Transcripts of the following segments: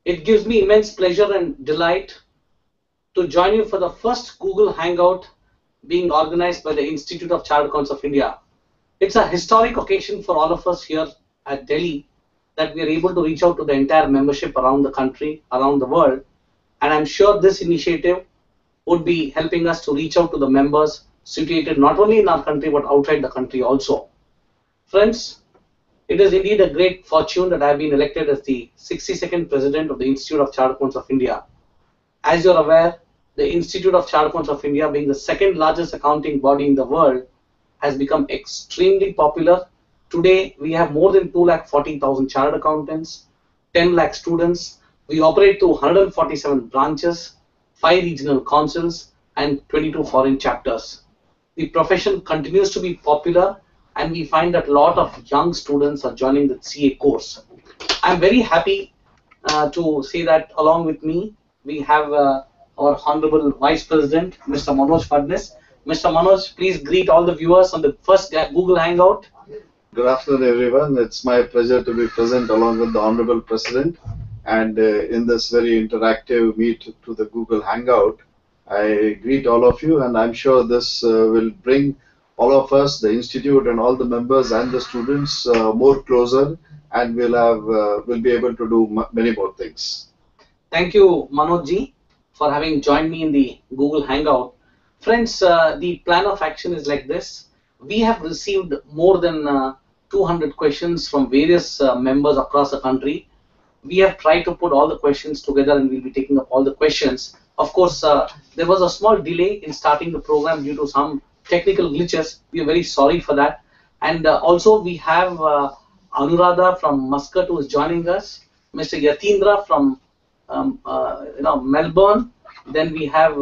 It gives me immense pleasure and delight to join you for the first Google Hangout being organized by the Institute of Chartered Accountants of India. It's a historic occasion for all of us here at Delhi that we are able to reach out to the entire membership around the country, around the world, and I'm sure this initiative would be helping us to reach out to the members situated not only in our country but outside the country also. Friends, it is indeed a great fortune that I have been elected as the 62nd President of the Institute of Chartered Accountants of India. As you're aware, the Institute of Chartered Accountants of India, being the second largest accounting body in the world, has become extremely popular. Today, we have more than 240,000 chartered accountants, 10 lakh students. We operate through 147 branches, 5 regional councils, and 22 foreign chapters. The profession continues to be popular, and we find that a lot of young students are joining the CA course. I'm very happy to say that along with me, we have our Honorable Vice President, Mr. Manoj Fadnis. Mr. Manoj, please greet all the viewers on the first Google Hangout. Good afternoon, everyone. It's my pleasure to be present along with the Honorable President and in this very interactive meet to the Google Hangout. I greet all of you, and I'm sure this will bring all of us, the Institute and all the members and the students more closer, and we'll be able to do many more things. Thank you, Manoj ji, for having joined me in the Google Hangout. Friends, the plan of action is like this. We have received more than 200 questions from various members across the country. We have tried to put all the questions together, and we'll be taking up all the questions. Of course, there was a small delay in starting the program due to some technical glitches. We are very sorry for that. And also we have Anuradha from Muscat who is joining us, Mr. Yatindra from Melbourne. Then we have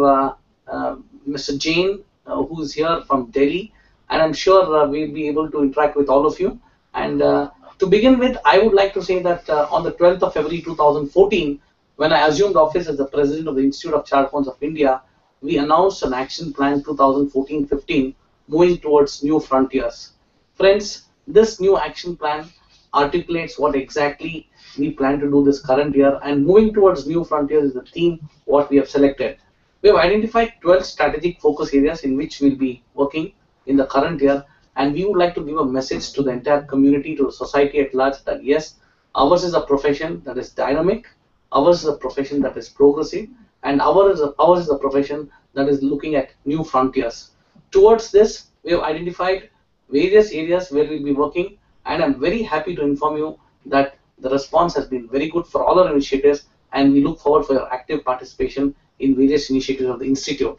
Mr. Jain who is here from Delhi, and I'm sure we'll be able to interact with all of you. And to begin with, I would like to say that on the 12th of February 2014, when I assumed office as the President of the Institute of Chartered Accountants of India, we announced an action plan 2014-15 moving towards new frontiers. Friends, this new action plan articulates what exactly we plan to do this current year, and moving towards new frontiers is the theme what we have selected. We have identified 12 strategic focus areas in which we'll be working in the current year, and we would like to give a message to the entire community, to the society at large, that yes, ours is a profession that is dynamic, ours is a profession that is progressive, and ours is a profession that is looking at new frontiers. Towards this, we have identified various areas where we'll be working, and I'm very happy to inform you that the response has been very good for all our initiatives, and we look forward for your active participation in various initiatives of the Institute.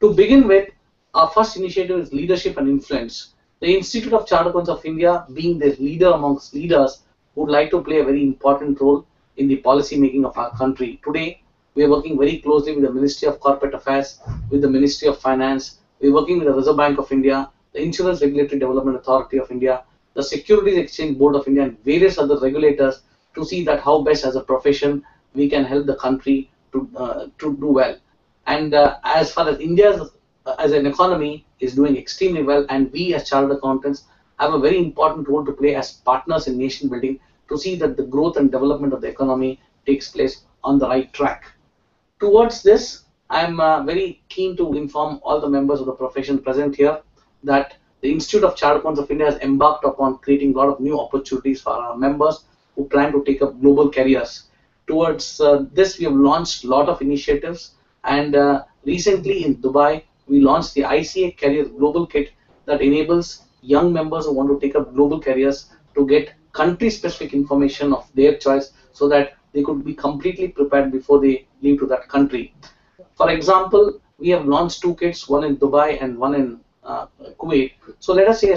To begin with, our first initiative is leadership and influence. The Institute of Chartered Accountants of India, being the leader amongst leaders, would like to play a very important role in the policy making of our country. Today, we are working very closely with the Ministry of Corporate Affairs, with the Ministry of Finance. We are working with the Reserve Bank of India, the Insurance Regulatory Development Authority of India, the Securities Exchange Board of India, and various other regulators to see that how best as a profession we can help the country to do well. And as far as India as an economy is doing extremely well, and we as chartered accountants have a very important role to play as partners in nation building to see that the growth and development of the economy takes place on the right track. Towards this, I'm very keen to inform all the members of the profession present here that the Institute of Chartered Accountants of India has embarked upon creating a lot of new opportunities for our members who plan to take up global careers. Towards this, we have launched a lot of initiatives, and recently in Dubai, we launched the ICAI Career Global Kit that enables young members who want to take up global careers to get country-specific information of their choice so that they could be completely prepared before they leave to that country. For example, we have launched 2 kits, one in Dubai and one in Kuwait. So let us say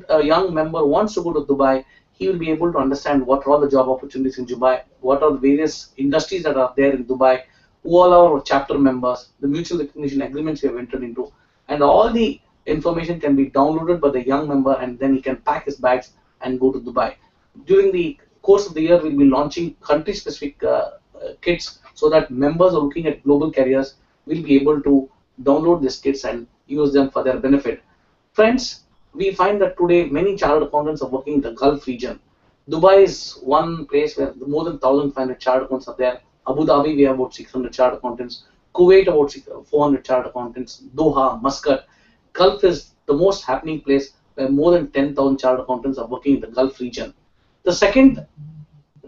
a young member wants to go to Dubai, he will be able to understand what are all the job opportunities in Dubai, what are the various industries that are there in Dubai, who all are our chapter members, the mutual recognition agreements we have entered into, and all the information can be downloaded by the young member, and then he can pack his bags and go to Dubai. During the course of the year, we'll be launching country-specific kits so that members who are looking at global careers will be able to download these kits and use them for their benefit. Friends, we find that today many chartered accountants are working in the Gulf region. Dubai is one place where more than 1,500 chartered accountants are there Abu Dhabi, we have about 600 chartered accountants. Kuwait, about 400 chartered accountants. Doha, Muscat. Gulf is the most happening place where more than 10,000 chartered accountants are working in the Gulf region. The second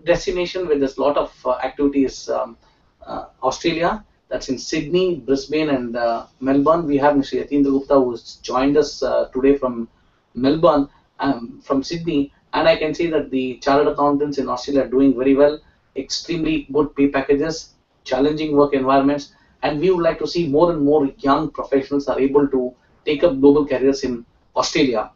destination where there's a lot of activity is Australia. That's in Sydney, Brisbane, and Melbourne. We have Mr. Yatindra Gupta who has joined us today from Melbourne, from Sydney, and I can say that the chartered accountants in Australia are doing very well. Extremely good pay packages, challenging work environments, and we would like to see more and more young professionals are able to take up global careers in Australia.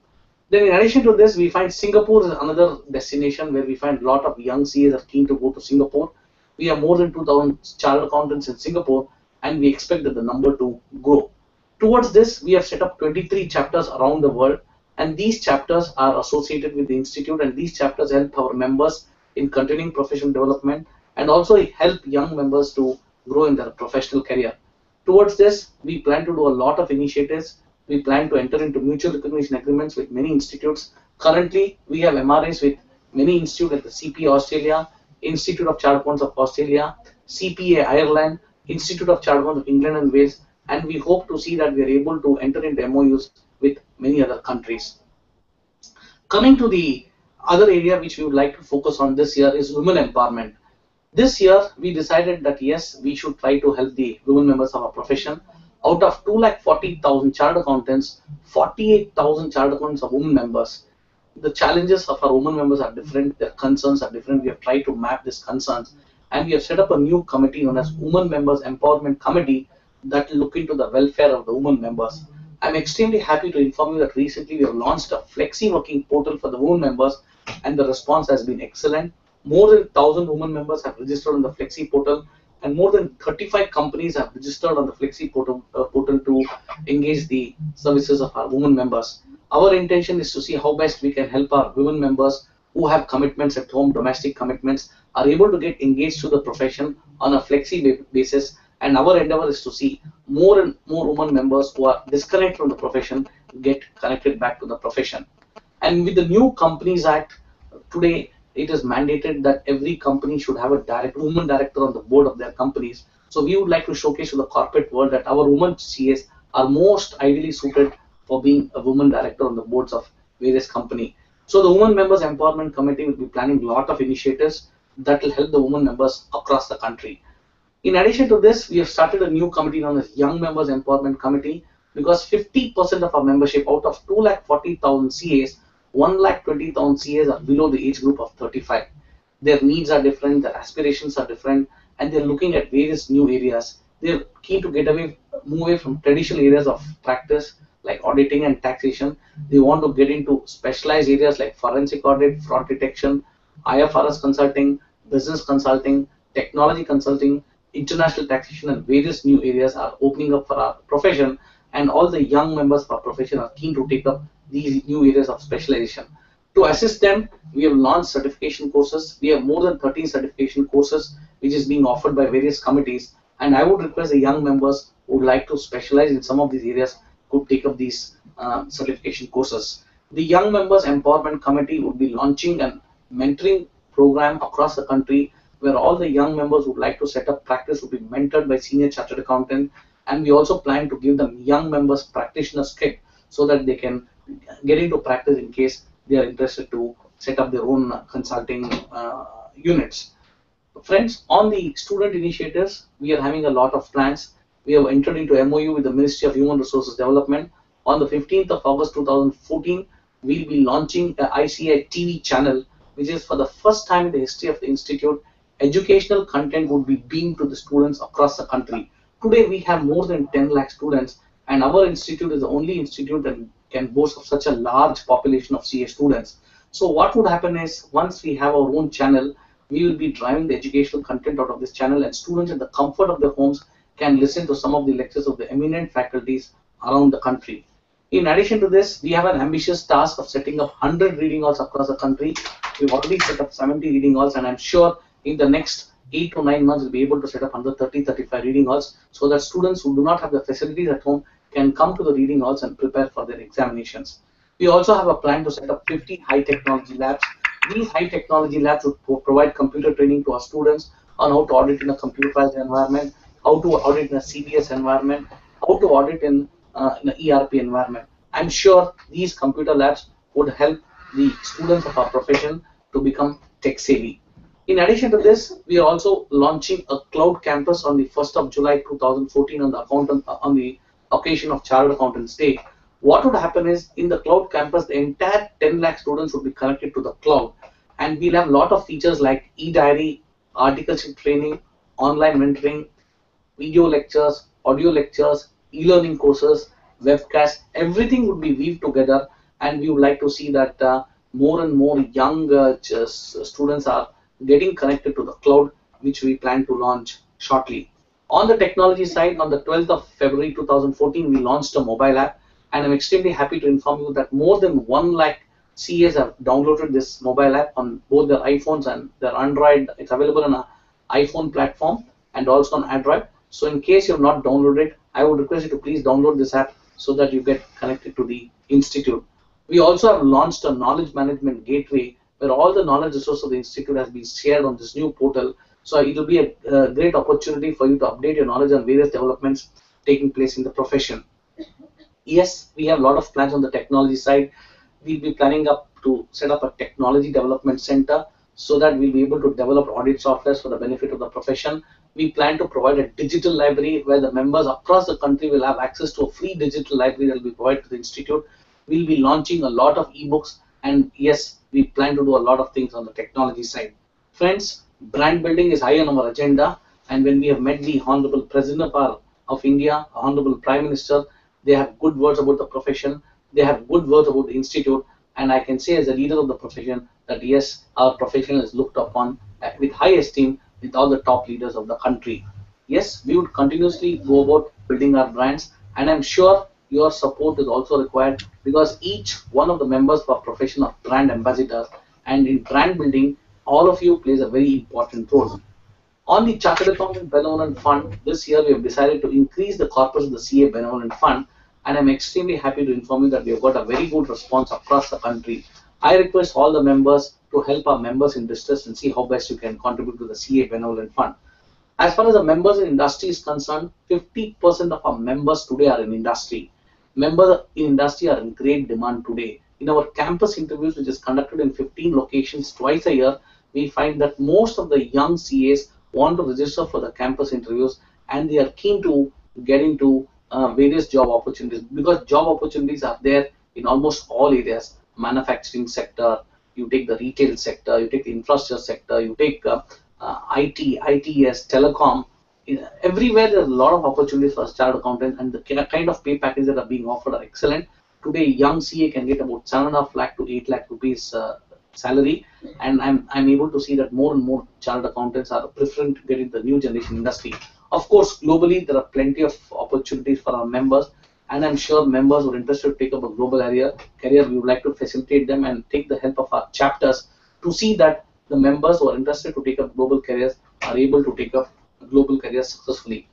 Then in addition to this, we find Singapore is another destination where we find a lot of young CAs are keen to go to Singapore. We have more than 2,000 chartered accountants in Singapore, and we expect that the number to grow. Towards this, we have set up 23 chapters around the world, and these chapters are associated with the institute, and these chapters help our members in continuing professional development and also help young members to grow in their professional career. Towards this, we plan to do a lot of initiatives. We plan to enter into mutual recognition agreements with many institutes. Currently, we have MRAs with many institutes like the CPA Australia, Institute of Chartered Accountants of Australia, CPA Ireland, Institute of Chartered Accountants of England and Wales, and we hope to see that we are able to enter into MOUs with many other countries. Coming to the other area which we would like to focus on this year is women empowerment. This year, we decided that yes, we should try to help the women members of our profession. Out of 240,000 chartered accountants, 48,000 chartered accountants are women members. The challenges of our women members are different, their concerns are different. We have tried to map these concerns, and we have set up a new committee known as Women Members Empowerment Committee that will look into the welfare of the women members. I'm extremely happy to inform you that recently we have launched a flexi working portal for the women members, and the response has been excellent. More than 1,000 women members have registered on the flexi portal, and more than 35 companies have registered on the flexi portal to engage the services of our women members. Our intention is to see how best we can help our women members who have commitments at home, domestic commitments, are able to get engaged to the profession on a flexi basis. And our endeavor is to see more and more women members who are disconnected from the profession get connected back to the profession. And with the new Companies Act, today it is mandated that every company should have a woman director on the board of their companies. So we would like to showcase to the corporate world that our women CAs are most ideally suited for being a woman director on the boards of various companies. So the Women Members Empowerment Committee will be planning a lot of initiatives that will help the women members across the country. In addition to this, we have started a new committee known as Young Members Empowerment Committee, because 50% of our membership out of 240,000 CAs, 120,000 CAs are below the age group of 35. Their needs are different, their aspirations are different, and they're looking at various new areas. They're keen to move away from traditional areas of practice like auditing and taxation. They want to get into specialized areas like forensic audit, fraud detection, IFRS consulting, business consulting, technology consulting, international taxation, and various new areas are opening up for our profession, and all the young members of our profession are keen to take up these new areas of specialization. To assist them, we have launched certification courses. We have more than 13 certification courses which is being offered by various committees, and I would request the young members who would like to specialize in some of these areas could take up these certification courses. The Young Members Empowerment Committee would be launching a mentoring program across the country where all the young members who would like to set up practice would be mentored by senior chartered accountant, and we also plan to give them young members practitioners kit so that they can get into practice in case they are interested to set up their own consulting units. Friends, on the student initiatives, we are having a lot of plans. We have entered into MOU with the Ministry of Human Resources Development. On the 15th of August 2014, we'll be launching a ICAI TV channel, which is for the first time in the history of the Institute, educational content would be beamed to the students across the country. Today, we have more than 10 lakh students, and our institute is the only institute that can boast of such a large population of CA students. So what would happen is, once we have our own channel, we will be driving the educational content out of this channel, and students in the comfort of their homes can listen to some of the lectures of the eminent faculties around the country. In addition to this, we have an ambitious task of setting up 100 reading halls across the country. We've already set up 70 reading halls, and I'm sure in the next 8 to 9 months we'll be able to set up under 30-35 reading halls so that students who do not have the facilities at home can come to the reading halls and prepare for their examinations. We also have a plan to set up 50 high technology labs These high technology labs would provide computer training to our students on how to audit in a computerized environment, how to audit in a CBS environment, how to audit in an ERP environment. I'm sure these computer labs would help the students of our profession to become tech savvy. In addition to this, we are also launching a cloud campus on the 1st of July 2014 on the occasion of Chartered Accountants Day. What would happen is in the cloud campus, the entire 10 lakh students would be connected to the cloud, and we'll have a lot of features like e-diary, articleship training, online mentoring, video lectures, audio lectures, e-learning courses, webcasts, everything would be weaved together, and we would like to see that more and more young students are getting connected to the cloud, which we plan to launch shortly. On the technology side, on the 12th of February 2014, we launched a mobile app, and I'm extremely happy to inform you that more than 1 lakh CAs have downloaded this mobile app on both their iPhones and their Android. It's available on an iPhone platform and also on Android. So in case you have not downloaded it, I would request you to please download this app so that you get connected to the institute. We also have launched a knowledge management gateway where all the knowledge resources of the institute has been shared on this new portal. So it will be a great opportunity for you to update your knowledge on various developments taking place in the profession. Yes, we have a lot of plans on the technology side. We'll be planning up to set up a technology development center so that we'll be able to develop audit softwares for the benefit of the profession. We plan to provide a digital library where the members across the country will have access to a free digital library that will be provided to the institute. We'll be launching a lot of ebooks, and yes, we plan to do a lot of things on the technology side. Friends, brand building is high on our agenda, and when we have met the Honorable President of India, Honorable Prime Minister, they have good words about the profession, they have good words about the institute, and I can say as a leader of the profession that yes, our profession is looked upon with high esteem with all the top leaders of the country. Yes, we would continuously go about building our brands, and I'm sure your support is also required because each one of the members of our profession are brand ambassadors, and in brand building, all of you plays a very important role. On the Chartered Accountant Benevolent Fund, this year we have decided to increase the corpus of the CA Benevolent Fund, and I'm extremely happy to inform you that we have got a very good response across the country. I request all the members to help our members in distress and see how best you can contribute to the CA Benevolent Fund. As far as the members in industry is concerned, 50% of our members today are in industry. Members in industry are in great demand today. In our campus interviews, which is conducted in 15 locations twice a year, we find that most of the young CAs want to register for the campus interviews, and they are keen to get into various job opportunities because job opportunities are there in almost all areas. Manufacturing sector, you take the retail sector, you take the infrastructure sector, you take IT, ITS, telecom. Everywhere there's a lot of opportunities for a chartered accountant, and the kind of pay packages that are being offered are excellent. Today, young CA can get about 7.5 lakh to 8 lakh rupees salary, and I'm able to see that more and more chartered accountants are preferring to get into the new generation industry. Of course, globally there are plenty of opportunities for our members, and I'm sure members who are interested to take up a global career, we would like to facilitate them and take the help of our chapters to see that the members who are interested to take up global careers are able to take up global careers successfully.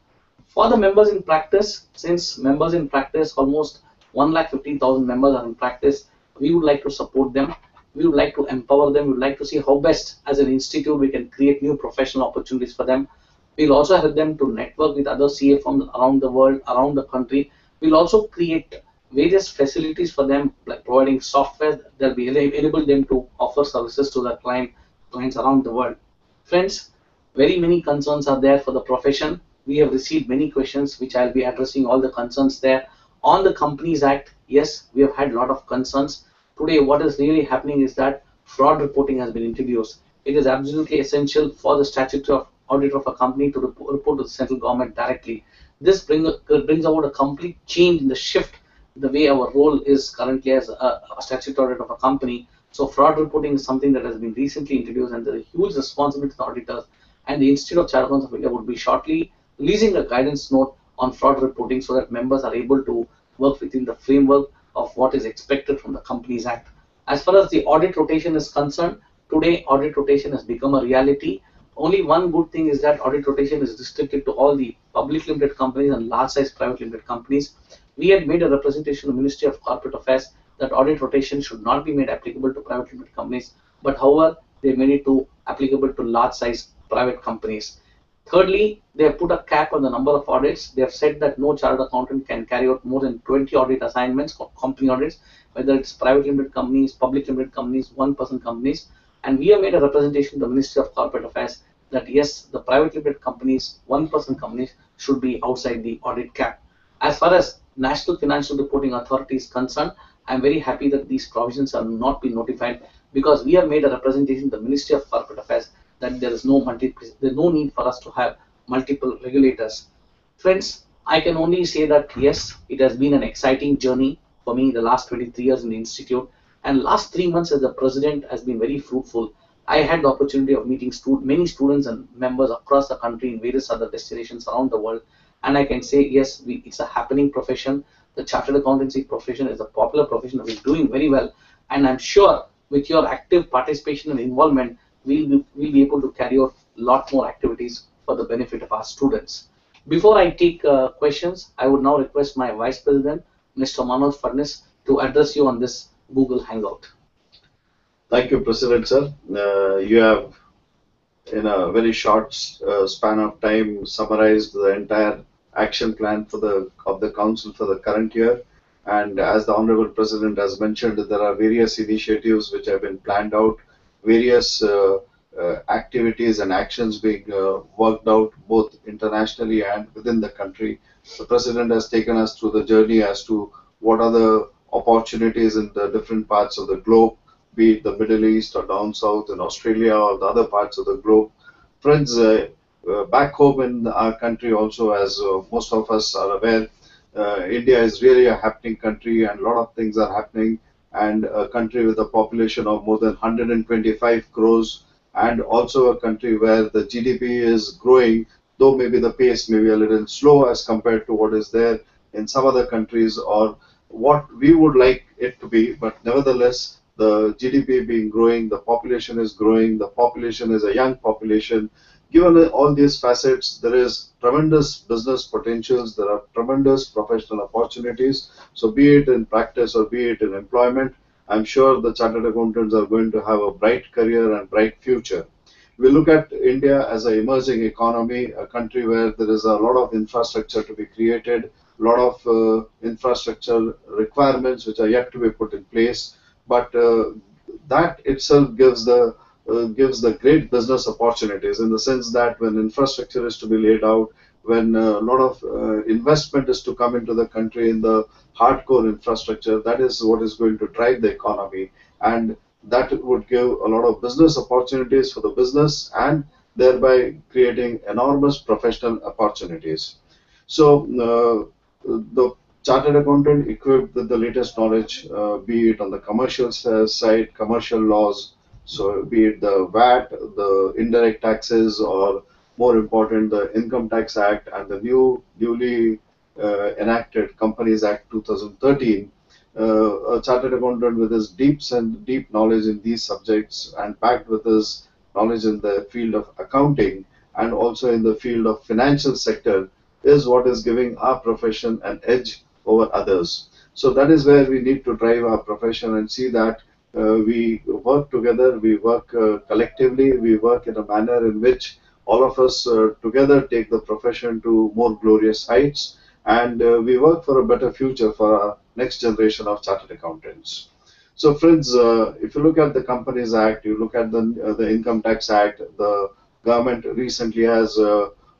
For the members in practice, since members in practice, almost 1,15,000 members are in practice, we would like to support them. We would like to empower them. We would like to see how best as an institute we can create new professional opportunities for them. We'll also help them to network with other CA firms around the world, around the country. We'll also create various facilities for them, like providing software that will enable them to offer services to their clients around the world. Friends, very many concerns are there for the profession. We have received many questions which I'll be addressing all the concerns there. On the Companies Act, yes, we have had a lot of concerns. Today, what is really happening is that fraud reporting has been introduced. It is absolutely essential for the statutory auditor of a company to report to the central government directly. This brings about a complete change in the shift, the way our role is currently as a statutory auditor of a company. So fraud reporting is something that has been recently introduced, and there is a huge responsibility to the auditors. And the Institute of Chartered Accountants of India would be shortly releasing a guidance note on fraud reporting so that members are able to work within the framework of what is expected from the Companies Act. As far as the audit rotation is concerned, today audit rotation has become a reality. Only one good thing is that audit rotation is restricted to all the public limited companies and large size private limited companies. We had made a representation to the Ministry of Corporate Affairs that audit rotation should not be made applicable to private limited companies. but however, they made it to applicable to large size private companies. Thirdly, they have put a cap on the number of audits. They have said that no chartered accountant can carry out more than 20 audit assignments, company audits, whether it's private limited companies, public limited companies, one-person companies. And we have made a representation to the Ministry of Corporate Affairs that yes, the private limited companies, one-person companies should be outside the audit cap. As far as National Financial Reporting Authority is concerned, I am very happy that these provisions have not been notified because we have made a representation to the Ministry of Corporate Affairs that there's no need for us to have multiple regulators. Friends, I can only say that yes, it has been an exciting journey for me the last 23 years in the institute, and last 3 months as the president has been very fruitful. I had the opportunity of meeting many students and members across the country in various other destinations around the world, and I can say yes, it's a happening profession. The chartered accountancy profession is a popular profession. We're doing very well, and I'm sure with your active participation and involvement, we'll be able to carry out a lot more activities for the benefit of our students. Before I take questions, I would now request my Vice President, Mr. Manoj Fadnis, to address you on this Google Hangout. Thank you, President sir. You have, in a very short span of time, summarized the entire action plan for the council for the current year. And as the Honorable President has mentioned, there are various initiatives which have been planned out, various activities and actions being worked out both internationally and within the country. The President has taken us through the journey as to what are the opportunities in the different parts of the globe, be it the Middle East or down south in Australia or the other parts of the globe. Friends, back home in our country also, as most of us are aware, India is really a happening country and a lot of things are happening, and a country with a population of more than 125 crores, and also a country where the GDP is growing, though maybe the pace may be a little slow as compared to what is there in some other countries or what we would like it to be, but nevertheless, the GDP being growing, the population is growing, the population is a young population. Given all these facets, there is tremendous business potentials, there are tremendous professional opportunities. So be it in practice or be it in employment, I'm sure the chartered accountants are going to have a bright career and bright future. We look at India as an emerging economy, a country where there is a lot of infrastructure to be created, a lot of infrastructure requirements which are yet to be put in place, but that itself gives the great business opportunities, in the sense that when infrastructure is to be laid out, when a lot of investment is to come into the country in the hardcore infrastructure, that is what is going to drive the economy, and that would give a lot of business opportunities for the business and thereby creating enormous professional opportunities. So the chartered accountant equipped with the latest knowledge, be it on the commercial side, commercial laws, so be it the VAT, the indirect taxes, or more important, the Income Tax Act and the newly enacted Companies Act 2013, a chartered accountant with his deep knowledge in these subjects and backed with his knowledge in the field of accounting and also in the field of financial sector is what is giving our profession an edge over others. So that is where we need to drive our profession and see that we work together, we work collectively, we work in a manner in which all of us together take the profession to more glorious heights, and we work for a better future for our next generation of chartered accountants. So friends, if you look at the Companies Act, you look at the Income Tax Act, the government recently has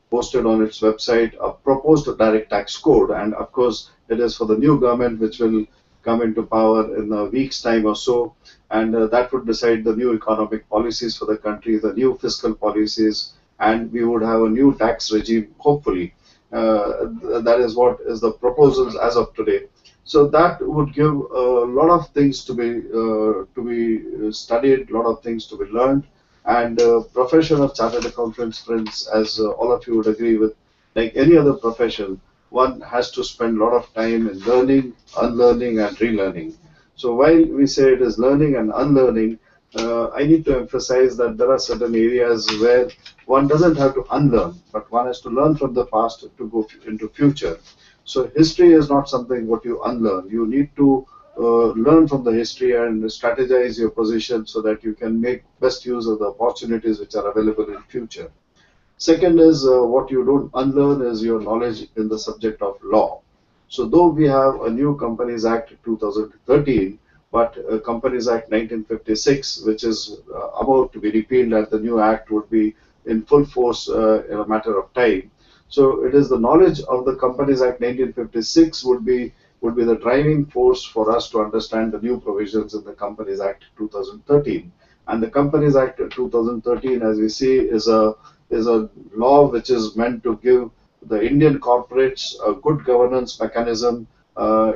posted on its website a proposed direct tax code, and of course it is for the new government which will come into power in a week's time or so, and that would decide the new economic policies for the country, the new fiscal policies, and we would have a new tax regime, hopefully. That is what is the proposals as of today. So that would give a lot of things to be studied, a lot of things to be learned, and profession of chartered accountants, friends, as all of you would agree with, like any other profession, one has to spend a lot of time in learning, unlearning, and relearning. So while we say it is learning and unlearning, I need to emphasize that there are certain areas where one doesn't have to unlearn, but one has to learn from the past to go into future. So history is not something what you unlearn. You need to learn from the history and strategize your position so that you can make best use of the opportunities which are available in future. Second is what you don't unlearn is your knowledge in the subject of law. So though we have a new Companies Act 2013, but Companies Act 1956, which is about to be repealed, and the new act would be in full force in a matter of time. So it is the knowledge of the Companies Act 1956 would be the driving force for us to understand the new provisions in the Companies Act 2013. And the Companies Act 2013, as we see, is a law which is meant to give the Indian corporates a good governance mechanism,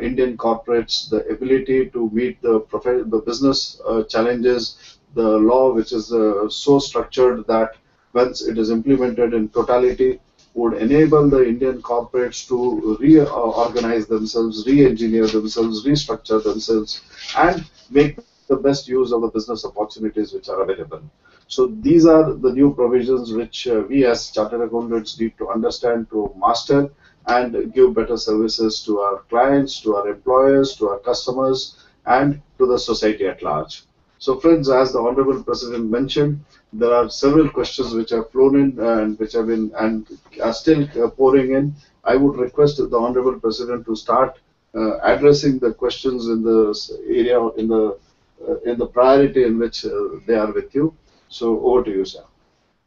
Indian corporates the ability to meet the business challenges, the law which is so structured that once it is implemented in totality, would enable the Indian corporates to reorganize themselves, re-engineer themselves, restructure themselves, and make the best use of the business opportunities which are available. So these are the new provisions which we as chartered accountants need to understand, to master, and give better services to our clients, to our employers, to our customers, and to the society at large. So friends, as the Honorable President mentioned, there are several questions which have flown in and which have been and are still pouring in. I would request the Honorable President to start addressing the questions in the area in the priority in which they are with you. So over to you, sir.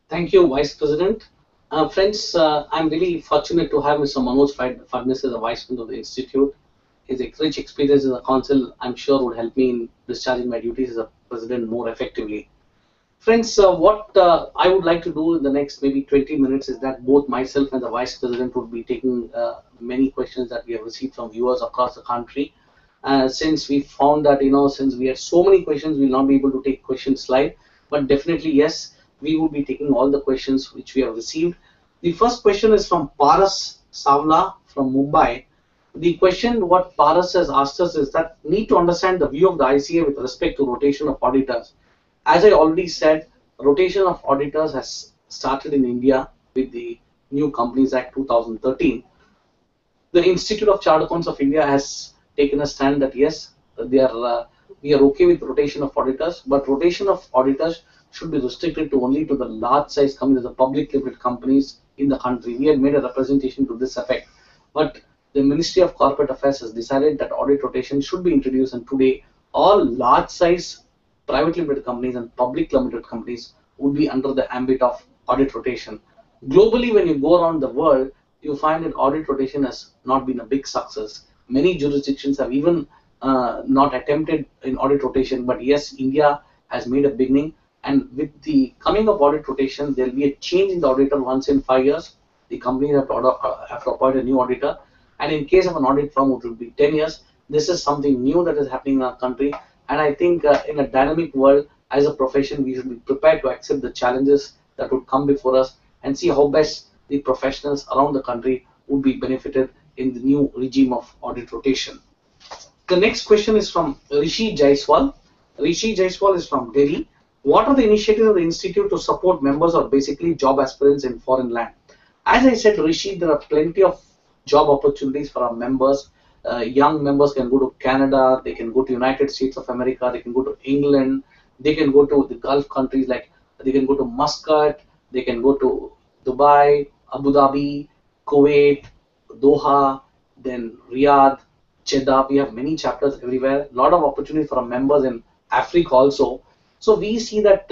Thank you, Vice President. Friends, I'm really fortunate to have Mr. Manoj Fadnis as the Vice President of the Institute. His rich experience in the Council, I'm sure, would help me in discharging my duties as a President more effectively. Friends, what I would like to do in the next maybe 20 minutes is that both myself and the Vice President would be taking many questions that we have received from viewers across the country. Since we found that, since we had so many questions, we'll not be able to take questions live. But definitely, yes, we will be taking all the questions which we have received. The first question is from Paras Savla from Mumbai. The question what Paras has asked us is that need to understand the view of the ICAI with respect to rotation of auditors. As I already said, rotation of auditors has started in India with the new Companies Act 2013. The Institute of Chartered Accountants of India has taken a stand that yes, we are okay with rotation of auditors, but rotation of auditors should be restricted to only to the large size companies, the public limited companies in the country. We had made a representation to this effect, but the Ministry of Corporate Affairs has decided that audit rotation should be introduced, and today all large size private limited companies and public limited companies would be under the ambit of audit rotation. Globally, when you go around the world, you find that audit rotation has not been a big success. Many jurisdictions have even not attempted in audit rotation, but yes, India has made a beginning, and with the coming of audit rotation, there will be a change in the auditor once in 5 years. The company have to appoint a new auditor, and in case of an audit firm, it will be 10 years. This is something new that is happening in our country, and I think in a dynamic world, as a profession, we should be prepared to accept the challenges that would come before us and see how best the professionals around the country would be benefited in the new regime of audit rotation. The next question is from Rishi Jaiswal. Rishi Jaiswal is from Delhi. What are the initiatives of the Institute to support members or basically job aspirants in foreign land? As I said, Rishi, there are plenty of job opportunities for our members. Young members can go to Canada, they can go to United States of America, they can go to England, they can go to the Gulf countries, like they can go to Muscat, they can go to Dubai, Abu Dhabi, Kuwait, Doha, then Riyadh, Jeddah. We have many chapters everywhere. A lot of opportunities for our members in Africa also. So we see that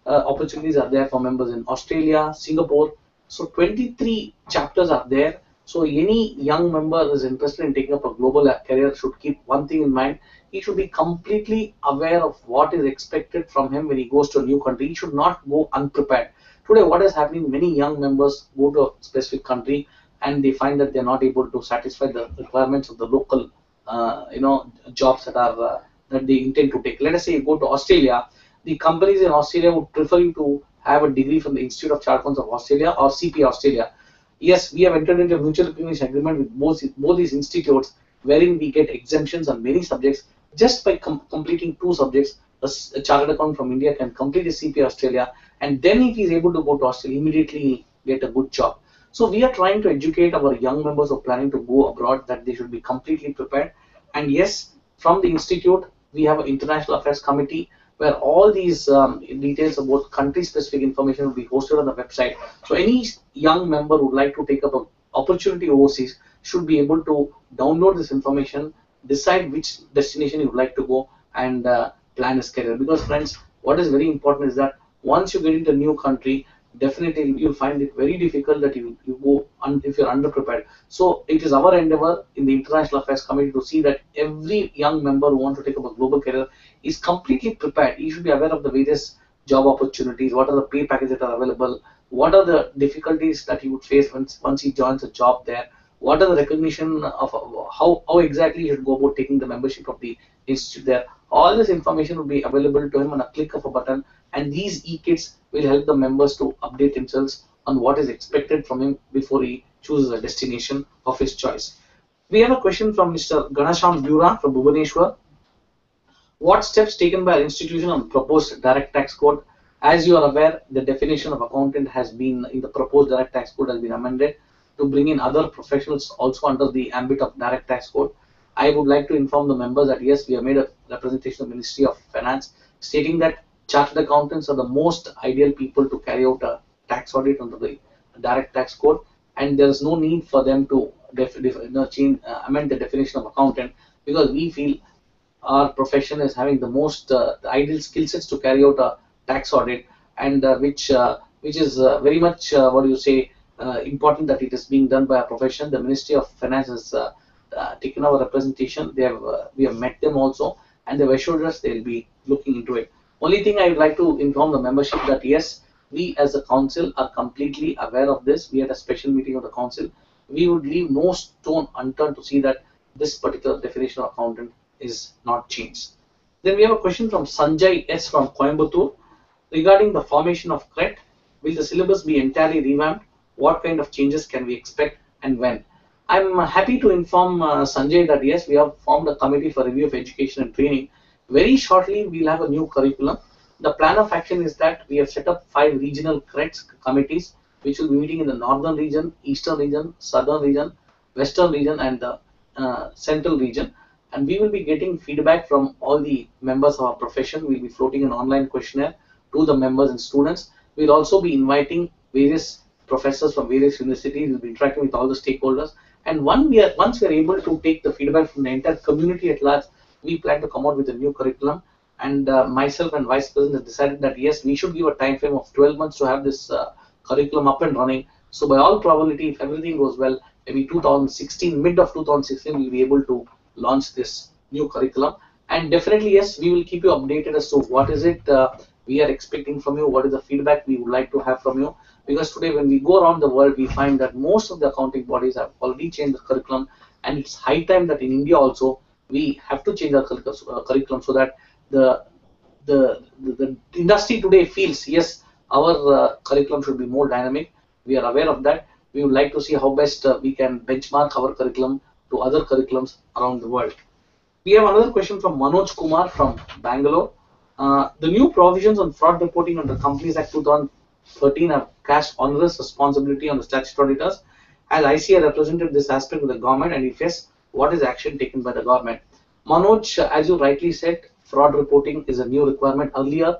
opportunities are there for members in Australia, Singapore. So 23 chapters are there. So any young member is interested in taking up a global career should keep one thing in mind. He should be completely aware of what is expected from him when he goes to a new country. He should not go unprepared. Today, what is happening, many young members go to a specific country and they find that they're not able to satisfy the requirements of the local jobs that they intend to take. Let us say you go to Australia, the companies in Australia would prefer you to have a degree from the Institute of Chartered Accountants of Australia or CPA Australia. Yes, we have entered into a mutual recognition agreement with both these institutes, wherein we get exemptions on many subjects just by completing 2 subjects. A chartered accountant from India can complete his CPA Australia, and then if he is able to go to Australia, immediately get a good job. So we are trying to educate our young members who are planning to go abroad that they should be completely prepared. And yes, from the institute, we have an international affairs committee where all these details about country-specific information will be hosted on the website. So any young member who would like to take up an opportunity overseas should be able to download this information, decide which destination you would like to go, and plan his career. Because friends, what is very important is that once you get into a new country, definitely you'll find it very difficult that you go if you're underprepared. So it is our endeavor in the International Affairs Committee to see that every young member who wants to take up a global career is completely prepared. He should be aware of the various job opportunities, what are the pay packages that are available, what are the difficulties that he would face once he joins a job there, what are the recognition of how exactly he should go about taking the membership of the institute there. All this information will be available to him on a click of a button, and these e-kits will help the members to update themselves on what is expected from him before he chooses a destination of his choice. We have a question from Mr. Ganasham Bura from Bhubaneswar. What steps taken by our institution on proposed direct tax code? As you are aware, the definition of accountant has been in the proposed direct tax code has been amended to bring in other professionals also under the ambit of direct tax code. I would like to inform the members that yes, we have made a representation of the Ministry of Finance stating that chartered accountants are the most ideal people to carry out a tax audit under the direct tax code, and there is no need for them to amend the definition of accountant, because we feel our profession is having the most the ideal skill sets to carry out a tax audit, and which is very much what do you say important that it is being done by our profession. The Ministry of Finance has taken our representation. We have met them also, and they've assured us they'll be looking into it. Only thing I would like to inform the membership that yes, we as a council are completely aware of this. We had a special meeting of the council. We would leave no stone unturned to see that this particular definition of accountant is not changed. Then we have a question from Sanjay S from Coimbatore regarding the formation of CRET. Will the syllabus be entirely revamped? What kind of changes can we expect and when? I'm happy to inform Sanjay that yes, we have formed a committee for review of education and training. Very shortly, we'll have a new curriculum. The plan of action is that we have set up 5 regional CRETs committees, which will be meeting in the northern region, eastern region, southern region, western region, and the central region. And we will be getting feedback from all the members of our profession. We'll be floating an online questionnaire to the members and students. We'll also be inviting various professors from various universities. We'll be interacting with all the stakeholders. And once we are able to take the feedback from the entire community at large, we plan to come out with a new curriculum. And myself and Vice President have decided that yes, we should give a time frame of 12 months to have this curriculum up and running. So by all probability, if everything goes well, maybe 2016, mid of 2016, we'll be able to launch this new curriculum. And definitely, yes, we will keep you updated as to what is it we are expecting from you, what is the feedback we would like to have from you. Because today, when we go around the world, we find that most of the accounting bodies have already changed the curriculum, and it's high time that in India also we have to change our curriculum so that the industry today feels yes, our curriculum should be more dynamic. We are aware of that. We would like to see how best we can benchmark our curriculum to other curriculums around the world. We have another question from Manoj Kumar from Bangalore. The new provisions on fraud reporting under Companies Act 2013 have cast onerous responsibility on the statutory auditors. As ICAI represented this aspect of the government, and if yes, what is action taken by the government? Manoj, as you rightly said, fraud reporting is a new requirement. Earlier,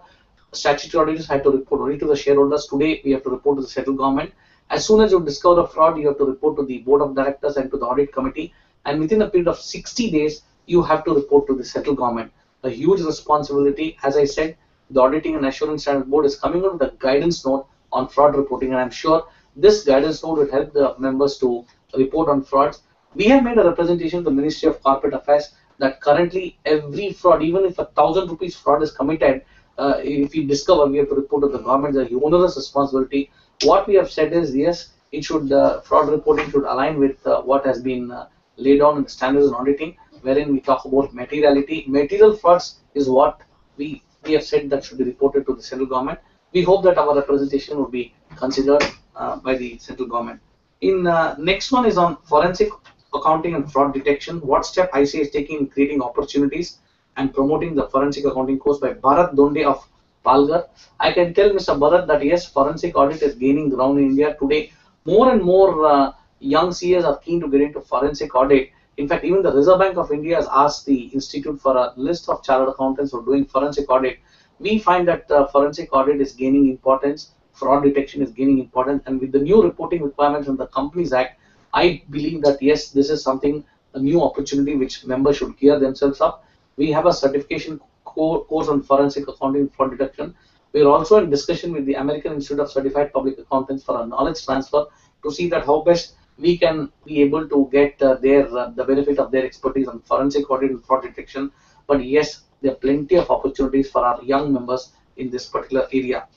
statutory auditors had to report only to the shareholders. Today, we have to report to the central government. As soon as you discover a fraud, you have to report to the board of directors and to the audit committee. And within a period of 60 days, you have to report to the central government. A huge responsibility. As I said, the Auditing and Assurance Standards Board is coming out with a guidance note on fraud reporting, and I'm sure this guidance note will help the members to report on frauds. We have made a representation to the Ministry of Corporate Affairs that currently every fraud, even if 1,000 rupees fraud is committed, if we discover, we have to report to the government. There's a onerous responsibility. What we have said is yes, it should fraud reporting should align with what has been laid down in the standards on auditing, wherein we talk about materiality. Material frauds is what we have said that should be reported to the central government. We hope that our representation will be considered by the central government. In next one is on forensic accounting and fraud detection. What step ICAI is taking in creating opportunities and promoting the forensic accounting course by Bharat Donde of Palghar. I can tell Mr. Bharat that yes, forensic audit is gaining ground in India today. More and more young CAs are keen to get into forensic audit. In fact, even the Reserve Bank of India has asked the institute for a list of chartered accountants who are doing forensic audit. We find that forensic audit is gaining importance, fraud detection is gaining importance, and with the new reporting requirements in the Companies Act, I believe that yes, this is something, a new opportunity which members should gear themselves up. We have a certification course on forensic accounting fraud detection. We are also in discussion with the American Institute of Certified Public Accountants for a knowledge transfer to see that how best we can be able to get the benefit of their expertise on forensic audit and fraud detection. But yes, there are plenty of opportunities for our young members in this particular area.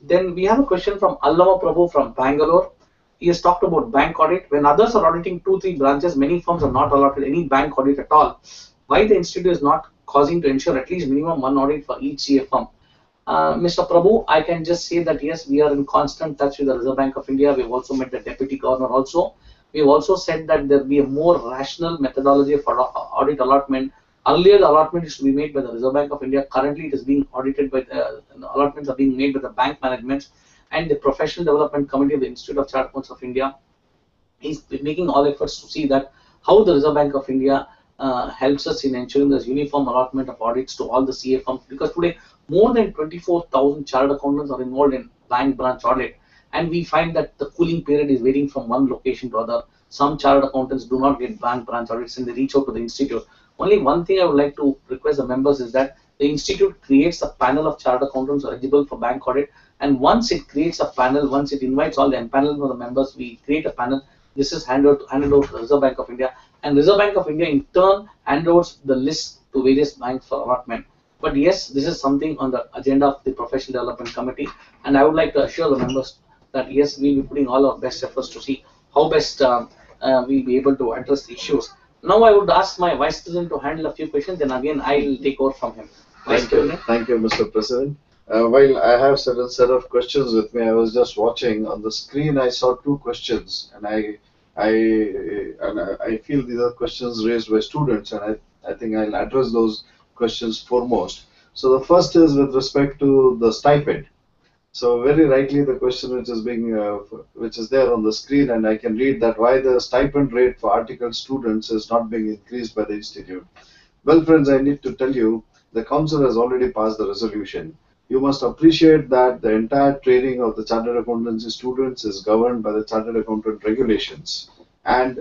Then we have a question from Allama Prabhu from Bangalore. He has talked about bank audit. When others are auditing 2, 3 branches, many firms are not allotted any bank audit at all. Why the institute is not causing to ensure at least minimum one audit for each CA firm? Mr. Prabhu, I can just say that yes, we are in constant touch with the Reserve Bank of India. We've also met the Deputy Governor also. We've also said that there will be a more rational methodology for audit allotment. Earlier, the allotment used to be made by the Reserve Bank of India. Currently, it is being audited by the allotments are being made by the bank managements, and the Professional Development Committee of the Institute of Chartered Accountants of India is making all efforts to see that how the Reserve Bank of India helps us in ensuring there's uniform allotment of audits to all the CA firms, because today more than 24,000 chartered accountants are involved in bank branch audit, and we find that the cooling period is varying from one location to other. Some chartered accountants do not get bank branch audits and they reach out to the institute. Only one thing I would like to request the members is that the institute creates a panel of chartered accountants eligible for bank audit, and once it creates a panel, once it invites all the empanelment of the members, we create a panel. This is handed over to the Reserve Bank of India, and Reserve Bank of India in turn hands over the list to various banks for allotment. But yes, this is something on the agenda of the Professional Development Committee, and I would like to assure the members that yes, we'll be putting all our best efforts to see how best we'll be able to address the issues. Now I would ask my Vice President to handle a few questions, then again I'll take over from him. Thank you, Mr. President. While I have certain set of questions with me, I was just watching on the screen. I saw two questions, and I feel these are questions raised by students, and I think I'll address those questions foremost. So the first is with respect to the stipend. So very rightly, the question which is there on the screen, and I can read that why the stipend rate for article students is not being increased by the institute. Well, friends, I need to tell you, the council has already passed the resolution. You must appreciate that the entire training of the chartered accountancy students is governed by the chartered accountant regulations, and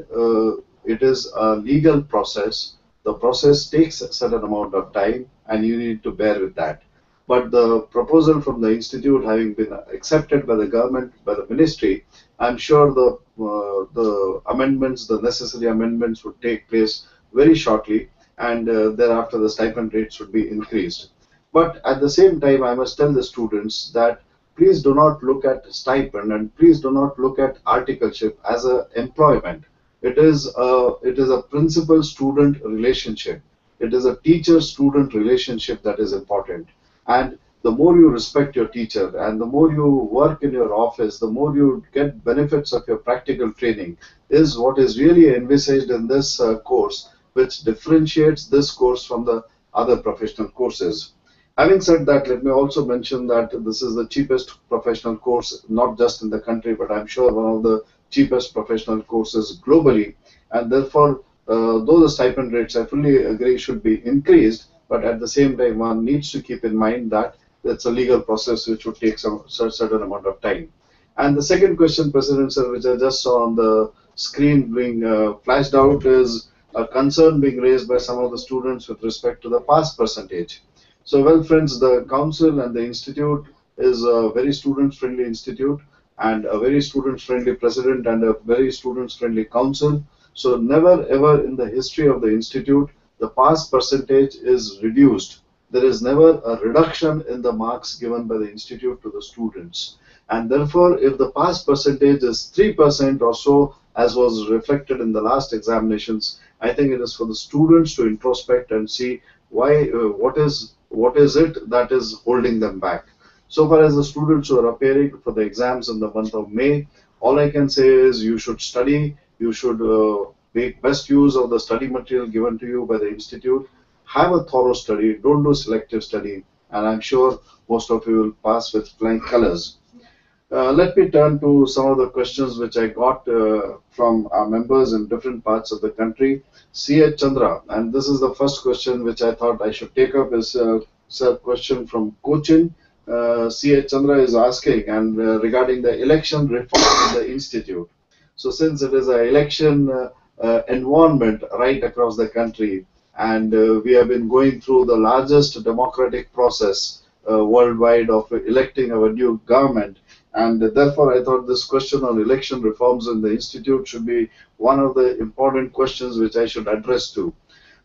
it is a legal process. The process takes a certain amount of time, and you need to bear with that. But the proposal from the institute having been accepted by the government, by the ministry, I'm sure the amendments, the necessary amendments would take place very shortly, and thereafter the stipend rates would be increased. But at the same time, I must tell the students that please do not look at stipend and please do not look at articleship as an employment. It is a principal-student relationship. It is a teacher-student relationship that is important. And the more you respect your teacher and the more you work in your office, the more you get benefits of your practical training is what is really envisaged in this course, which differentiates this course from the other professional courses. Having said that, let me also mention that this is the cheapest professional course, not just in the country, but I'm sure one of the cheapest professional courses globally. And therefore, though the stipend rates, I fully agree, should be increased, but at the same time, one needs to keep in mind that it's a legal process which would take some certain amount of time. And the second question, President Sir, which I just saw on the screen being flashed out, is a concern being raised by some of the students with respect to the pass percentage. So, well, friends, the council and the institute is a very student-friendly institute and a very student-friendly president and a very student-friendly council. So, never ever in the history of the institute, the pass percentage is reduced. There is never a reduction in the marks given by the institute to the students. And therefore, if the pass percentage is 3% or so, as was reflected in the last examinations, I think it is for the students to introspect and see why, what is it that is holding them back. So far as the students who are appearing for the exams in the month of May, all I can say is you should study, you should make best use of the study material given to you by the institute, have a thorough study, don't do selective study, and I'm sure most of you will pass with flying colors. Let me turn to some of the questions which I got from our members in different parts of the country. C.H. Chandra, and this is the first question which I thought I should take up, is a question from Cochin. C.H. Chandra is asking and regarding the election reform in the institute. So since it is an election environment right across the country, and we have been going through the largest democratic process worldwide of electing our new government, and therefore I thought this question on election reforms in the institute should be one of the important questions which I should address to.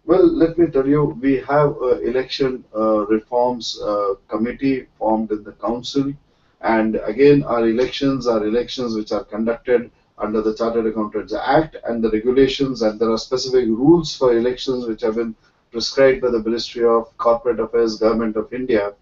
Well, let me tell you, we have a election reforms committee formed in the council, and again, our elections are elections which are conducted under the Chartered Accountants Act and the regulations, and there are specific rules for elections which have been prescribed by the Ministry of Corporate Affairs, Government of India.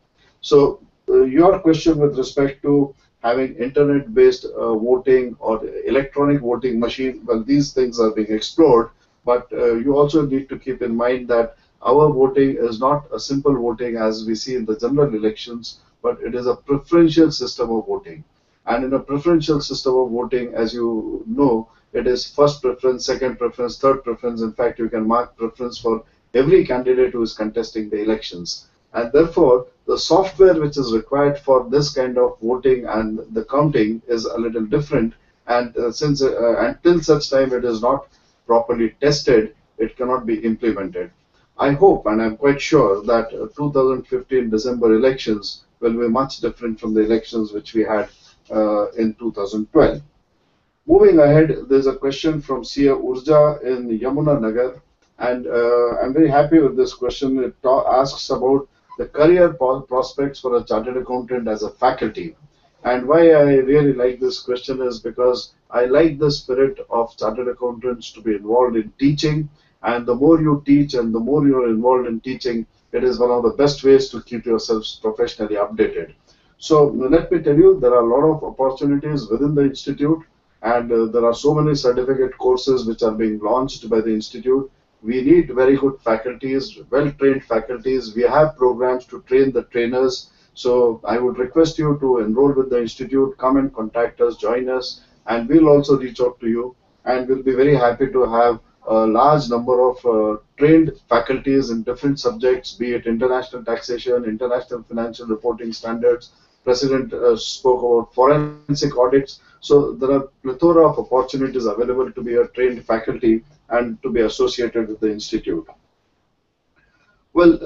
So, your question with respect to having internet-based voting or electronic voting machine, well, these things are being explored, but you also need to keep in mind that our voting is not a simple voting as we see in the general elections, but it is a preferential system of voting. And in a preferential system of voting, as you know, it is first preference, second preference, third preference. In fact, you can mark preference for every candidate who is contesting the elections. And therefore, the software which is required for this kind of voting and the counting is a little different. And since until such time it is not properly tested, it cannot be implemented. I hope and I'm quite sure that 2015 December elections will be much different from the elections which we had in 2012. Moving ahead, there's a question from Sia Urja in Yamuna Nagar, and I'm very happy with this question. It asks about the career prospects for a chartered accountant as a faculty. And why I really like this question is because I like the spirit of chartered accountants to be involved in teaching. And the more you teach and the more you're involved in teaching, it is one of the best ways to keep yourselves professionally updated. So let me tell you, there are a lot of opportunities within the institute, and there are so many certificate courses which are being launched by the institute. We need very good faculties, well-trained faculties. We have programs to train the trainers. So I would request you to enroll with the institute, come and contact us, join us, and we'll also reach out to you. And we'll be very happy to have a large number of trained faculties in different subjects, be it international taxation, international financial reporting standards. President spoke about forensic audits. So there are plethora of opportunities available to be a trained faculty and to be associated with the institute. Well,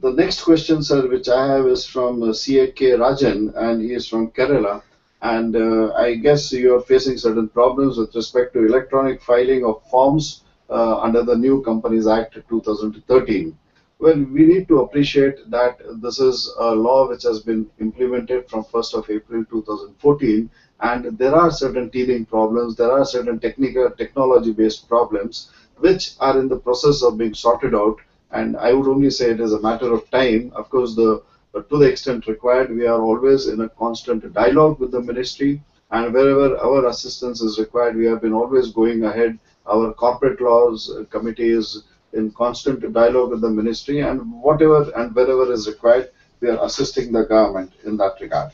the next question, sir, which I have is from C.A.K. Rajan, and he is from Kerala. And I guess you are facing certain problems with respect to electronic filing of forms under the new Companies Act 2013. Well, we need to appreciate that this is a law which has been implemented from 1st of April 2014, and there are certain teething problems, there are certain technology-based problems which are in the process of being sorted out, and I would only say it is a matter of time. Of course, to the extent required, we are always in a constant dialogue with the ministry, and wherever our assistance is required, we have been always going ahead. Our corporate laws committee is in constant dialogue with the ministry, and whatever and wherever is required, we are assisting the government in that regard.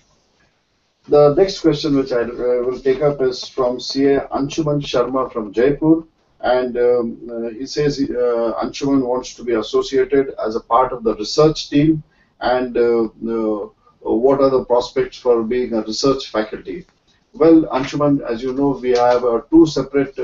The next question which I will take up is from CA Anshuman Sharma from Jaipur, and he says Anshuman wants to be associated as a part of the research team, and what are the prospects for being a research faculty. Well, Anshuman, as you know, we have two separate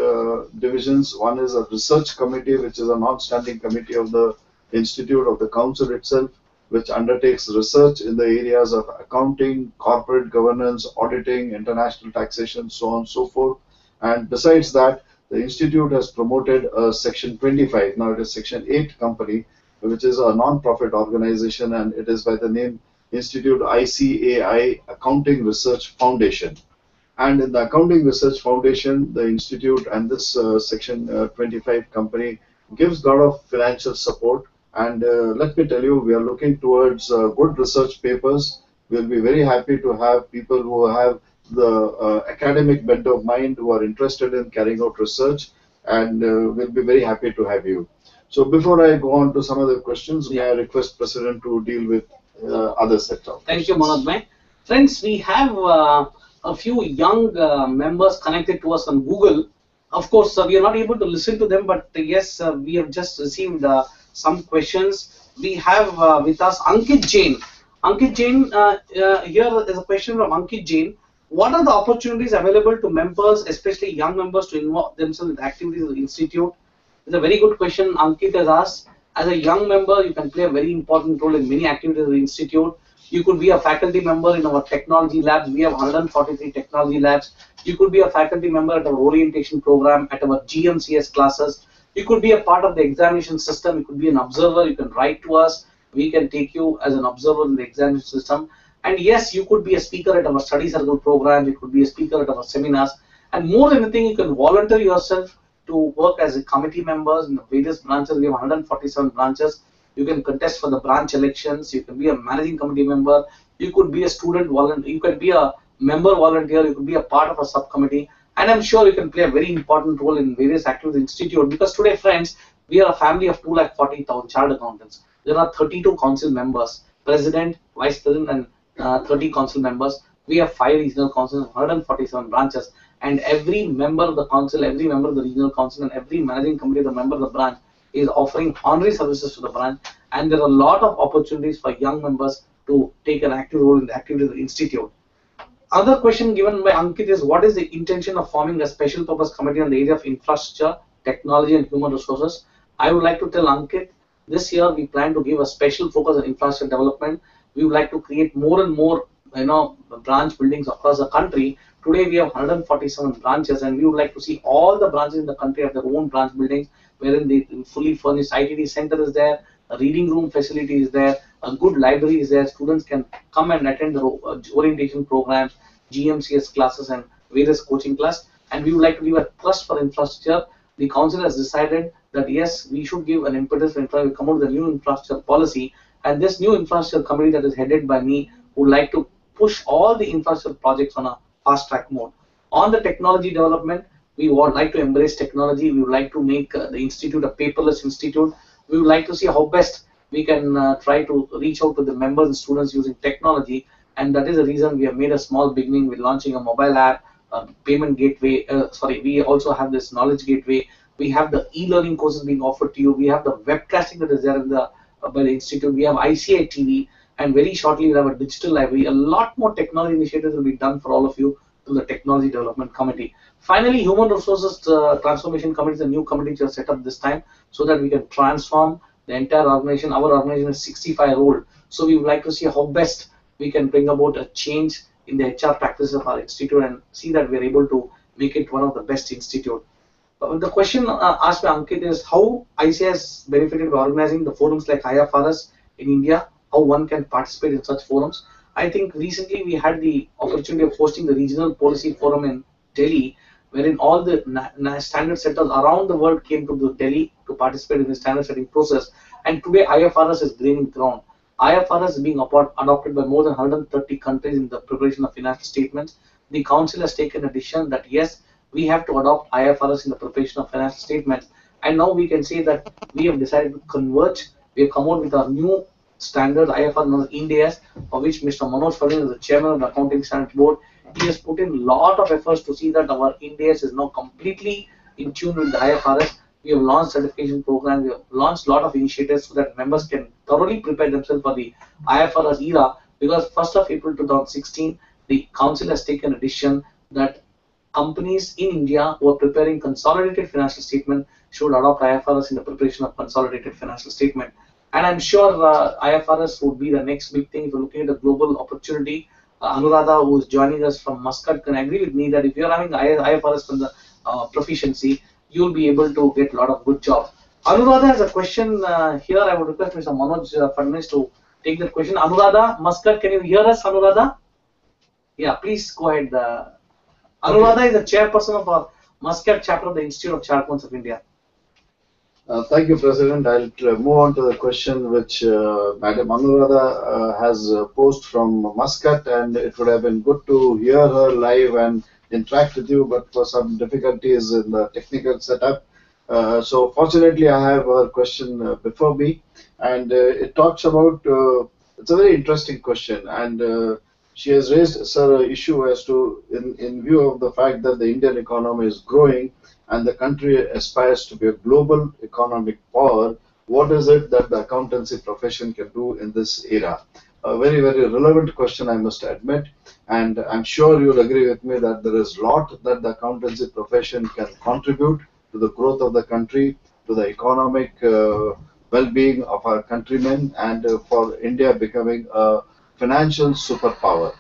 divisions. One is a research committee, which is a non-standing committee of the institute, of the council itself, which undertakes research in the areas of accounting, corporate governance, auditing, international taxation, so on and so forth. And besides that, the institute has promoted a Section 25, now it is Section 8 company, which is a non-profit organization, and it is by the name Institute ICAI Accounting Research Foundation. And in the Accounting Research Foundation, the institute and this Section 25 company gives a lot of financial support. And let me tell you, we are looking towards good research papers. We'll be very happy to have people who have the academic bent of mind, who are interested in carrying out research, and we'll be very happy to have you. So before I go on to some other questions, may I request President to deal with other sectors. Thank you, Manoj bhai. Friends, we have a few young members connected to us on Google. Of course, we are not able to listen to them, but yes, we have just received some questions. We have with us Ankit Jain. Ankit Jain, here is a question from Ankit Jain. What are the opportunities available to members, especially young members, to involve themselves in activities of the institute? It's a very good question Ankit has asked. As a young member, you can play a very important role in many activities of the institute. You could be a faculty member in our technology labs. We have 143 technology labs. You could be a faculty member at our orientation program, at our GMCS classes. You could be a part of the examination system. You could be an observer. You can write to us. We can take you as an observer in the examination system. And yes, you could be a speaker at our study circle program. You could be a speaker at our seminars. And more than anything, you can volunteer yourself to work as a committee members in the various branches. We have 147 branches. You can contest for the branch elections. You can be a managing committee member. You could be a student volunteer. You could be a member volunteer. You could be a part of a subcommittee. And I'm sure you can play a very important role in various activities in the institute, because today, friends, we are a family of 240,000 chartered accountants. There are 32 council members, president, vice president, and 30 council members. We have 5 regional councils, 147 branches, and every member of the council, every member of the regional council, and every managing committee, the member of the branch, is offering honorary services to the branch. And there are a lot of opportunities for young members to take an active role in the activities of the institute. Another question given by Ankit is, what is the intention of forming a special purpose committee on the area of infrastructure, technology, and human resources? I would like to tell Ankit, this year we plan to give a special focus on infrastructure development. We would like to create more and more, branch buildings across the country. Today we have 147 branches, and we would like to see all the branches in the country have their own branch buildings, wherein the fully furnished ITD center is there, a reading room facility is there, a good library is there. Students can come and attend the orientation programs, GMCS classes, and various coaching class. And we would like to give a trust for infrastructure. The council has decided that yes, we should give an impetus for infrastructure. We come out with a new infrastructure policy, and this new infrastructure committee that is headed by me would like to push all the infrastructure projects on a fast track mode. On the technology development, we would like to embrace technology. We would like to make the institute a paperless institute. We would like to see how best we can try to reach out to the members and students using technology, and that is the reason we have made a small beginning with launching a mobile app, payment gateway. We also have this knowledge gateway. We have the e-learning courses being offered to you. We have the webcasting that is there in the by the institute. We have ICAI TV, and very shortly we'll have a digital library. A lot more technology initiatives will be done for all of you through the Technology Development Committee. Finally, Human Resources Transformation Committee is a new committee which was set up this time so that we can transform the entire organization. Our organization is 65-year-old, so we would like to see how best we can bring about a change in the HR practices of our institute and see that we are able to make it one of the best institute. The question asked by Ankit is how ICAI has benefited by organizing the forums like IFRS in India, how one can participate in such forums. I think recently we had the opportunity of hosting the Regional Policy Forum in Delhi, wherein all the standard setters around the world came to Delhi to participate in the standard setting process. And today IFRS is gaining ground. IFRS is being adopted by more than 130 countries in the preparation of financial statements. The council has taken a decision that yes, we have to adopt IFRS in the preparation of financial statements. And now we can say that we have decided to converge. We have come out with our new standard IFRS known as Ind AS, for which Mr. Manoj Fadin is the chairman of the Accounting Standards Board. He has put in a lot of efforts to see that our Ind AS is now completely in tune with the IFRS. We have launched certification programs. We have launched a lot of initiatives so that members can thoroughly prepare themselves for the IFRS era, because 1st of April 2016, the council has taken a decision that companies in India who are preparing consolidated financial statement should adopt IFRS in the preparation of consolidated financial statement. And I'm sure IFRS would be the next big thing if you're looking at the global opportunity. Anuradha, who is joining us from Muscat, can agree with me that if you're having IFRS from the proficiency, you'll be able to get a lot of good jobs. Anuradha has a question here. I would request Mr. Manoj Fadnis to take that question. Anuradha, Muscat, can you hear us, Anuradha? Yeah, please go ahead. Anuradha is the chairperson of our Muscat chapter of the Institute of Chartered Accountants of India. Thank you, President. I'll move on to the question which Madam Anuradha has posed from Muscat, and it would have been good to hear her live and interact with you, but for some difficulties in the technical setup. So fortunately, I have her question before me, and it talks about, it's a very interesting question, and She has raised, sir, an issue as to, in view of the fact that the Indian economy is growing and the country aspires to be a global economic power, what is it that the accountancy profession can do in this era? A very, very relevant question, I must admit, and I'm sure you'll agree with me that there is a lot that the accountancy profession can contribute to the growth of the country, to the economic well-being of our countrymen, and for India becoming a financial superpower.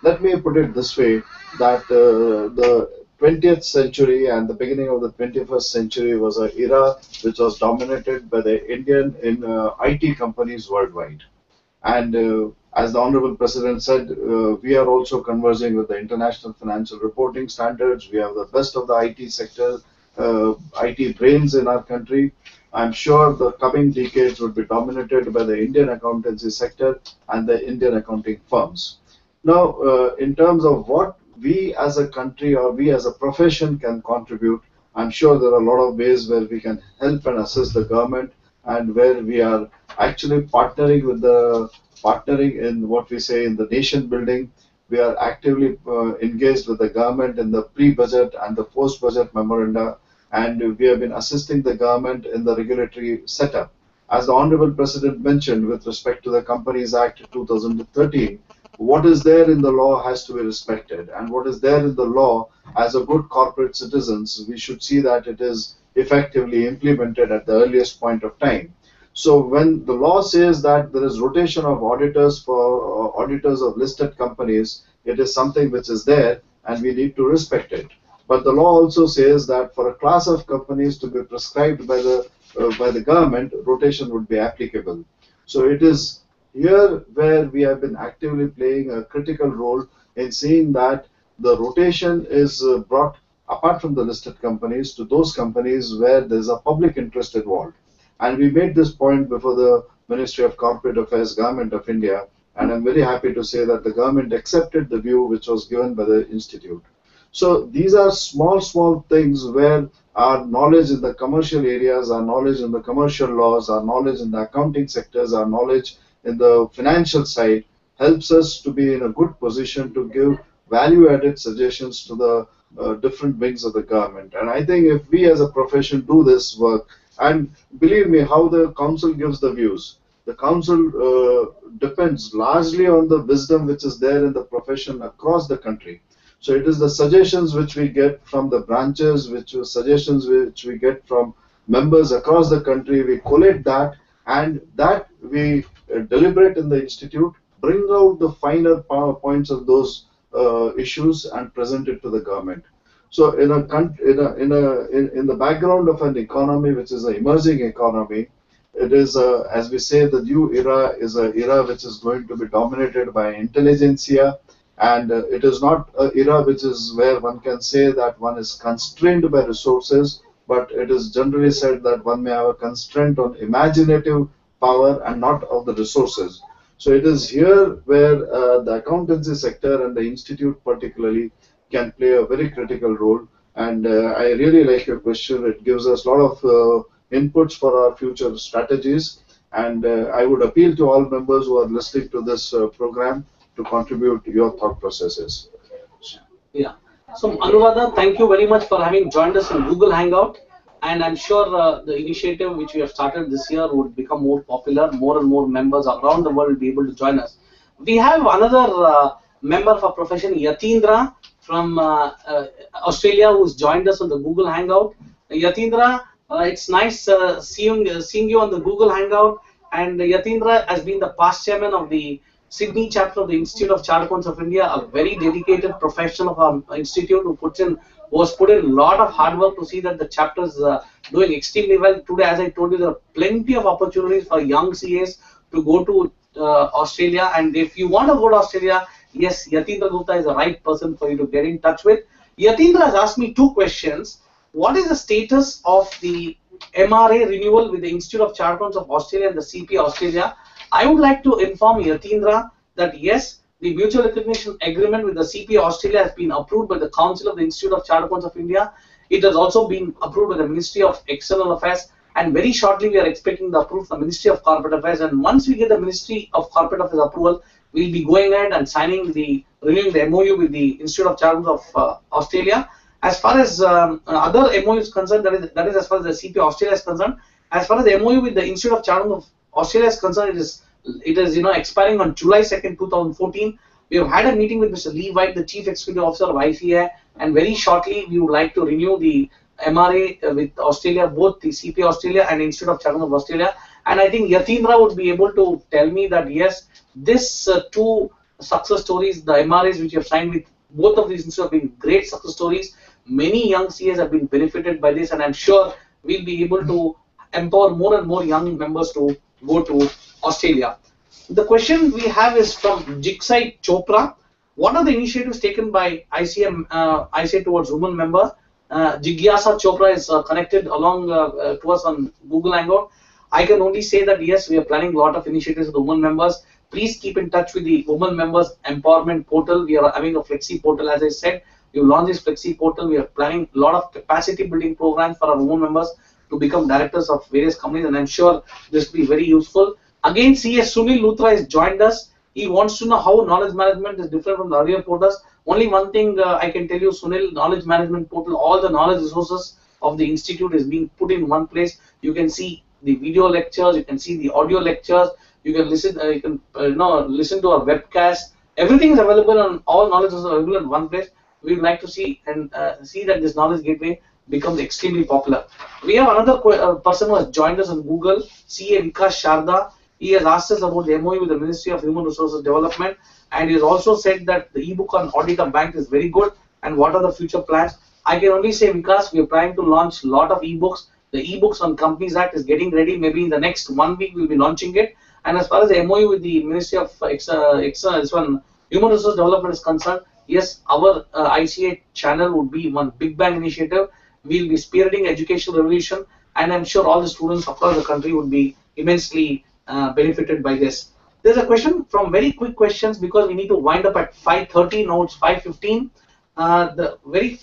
Let me put it this way, that the 20th century and the beginning of the 21st century was an era which was dominated by the Indian IT companies worldwide. And as the Honorable President said, we are also conversing with the international financial reporting standards. We have the best of the IT sector, IT brains in our country. I'm sure the coming decades would be dominated by the Indian accountancy sector and the Indian accounting firms. Now, in terms of what we as a country or we as a profession can contribute, I'm sure there are a lot of ways where we can help and assist the government, and where we are actually partnering in what we say in the nation building. We are actively engaged with the government in the pre-budget and the post-budget memoranda, and we have been assisting the government in the regulatory setup. As the Honorable President mentioned, with respect to the Companies Act 2013, what is there in the law has to be respected, and what is there in the law, as a good corporate citizens, we should see that it is effectively implemented at the earliest point of time. So when the law says that there is rotation of auditors for auditors of listed companies, it is something which is there and we need to respect it. But the law also says that for a class of companies to be prescribed by the government, rotation would be applicable. So it is here where we have been actively playing a critical role in seeing that the rotation is brought apart from the listed companies to those companies where there is a public interest involved. And we made this point before the Ministry of Corporate Affairs, Government of India, and I'm very happy to say that the government accepted the view which was given by the Institute. So these are small, small things where our knowledge in the commercial areas, our knowledge in the commercial laws, our knowledge in the accounting sectors, our knowledge in the financial side helps us to be in a good position to give value-added suggestions to the different wings of the government. And I think if we as a profession do this work, and believe me, how the council gives the views, the council depends largely on the wisdom which is there in the profession across the country. So it is the suggestions which we get from the branches, which are suggestions which we get from members across the country. We collate that, and that we deliberate in the institute, bring out the finer points of those issues and present it to the government. So in the background of an economy which is an emerging economy, it is as we say, the new era is an era which is going to be dominated by intelligentsia, and it is not an era which is where one can say that one is constrained by resources, but it is generally said that one may have a constraint on imaginative power and not of the resources. So it is here where the accountancy sector and the institute particularly can play a very critical role. And I really like your question. It gives us a lot of inputs for our future strategies. And I would appeal to all members who are listening to this program to contribute your thought processes. Yeah. So Anuradha, thank you very much for having joined us in Google Hangout. And I'm sure the initiative which we have started this year would become more popular. More and more members around the world will be able to join us. We have another member of our profession, Yatindra from Australia, who's joined us on the Google Hangout. Yatindra, it's nice seeing you on the Google Hangout. And Yatindra has been the past chairman of the Sydney chapter of the Institute of Chartered Accountants of India, a very dedicated professional of our institute who put in a lot of hard work to see that the chapter is doing extremely well. Today, as I told you, there are plenty of opportunities for young CAs to go to Australia. And if you want to go to Australia, yes, Yatindra Gupta is the right person for you to get in touch with. Yatindra has asked me two questions. What is the status of the MRA renewal with the Institute of Chartered Accountants of Australia and the CP Australia? I would like to inform Yatindra that yes, the mutual recognition agreement with the CP Australia has been approved by the Council of the Institute of Chartered Accountants of India. It has also been approved by the Ministry of External Affairs, and very shortly we are expecting the approval from the Ministry of Corporate Affairs. And once we get the Ministry of Corporate Affairs approval, we'll be going ahead and renewing the MOU with the Institute of Chartered of Australia. As far as other MOU is concerned, that is as far as the CP Australia is concerned. As far as the MOU with the Institute of Chartered of Australia is concerned, it is expiring on July 2nd, 2014. We have had a meeting with Mr. Lee White, the Chief Executive Officer of ICAI, and very shortly we would like to renew the MRA with Australia, both the CP Australia and Institute of Chartered of Australia. And I think Yatindra would be able to tell me that yes, this two success stories, the MRAs which you have signed with both of these institutes have been great success stories. Many young CAs have been benefited by this, and I'm sure we'll be able to empower more and more young members to go to Australia. The question we have is from Jigsai Chopra. What are the initiatives taken by ICAI towards women members? Jigyasa Chopra is connected along to us on Google Hangout. I can only say that yes, we are planning a lot of initiatives with women members. Please keep in touch with the women members empowerment portal. We are having a flexi portal, as I said. We launched this flexi portal. We are planning a lot of capacity building programs for our women members to become directors of various companies, and I'm sure this will be very useful. Again, CS Sunil Luthra has joined us. He wants to know how knowledge management is different from the earlier portals. Only one thing I can tell you, Sunil, knowledge management portal, all the knowledge resources of the institute is being put in one place. You can see the video lectures, you can see the audio lectures, you can listen, listen to our webcast. Everything is available, and all knowledge is available in one place. We would like to see that this knowledge gateway becomes extremely popular. We have another person who has joined us on Google, CA Vikas Sharda. He has asked us about the MOU with the Ministry of Human Resources Development, and he has also said that the ebook on audit of bank is very good, and what are the future plans. I can only say, Vikas, we are planning to launch a lot of ebooks. The ebooks on Companies Act is getting ready. Maybe in the next 1 week we'll be launching it. And as far as the MOU with the Ministry of Human Resources Development is concerned, yes, our ICA channel would be one big bang initiative. We'll be spearheading educational revolution, and I'm sure all the students across the country would be immensely benefited by this. There's a question from very quick questions because we need to wind up at 5:30. Now it's 5:15. The very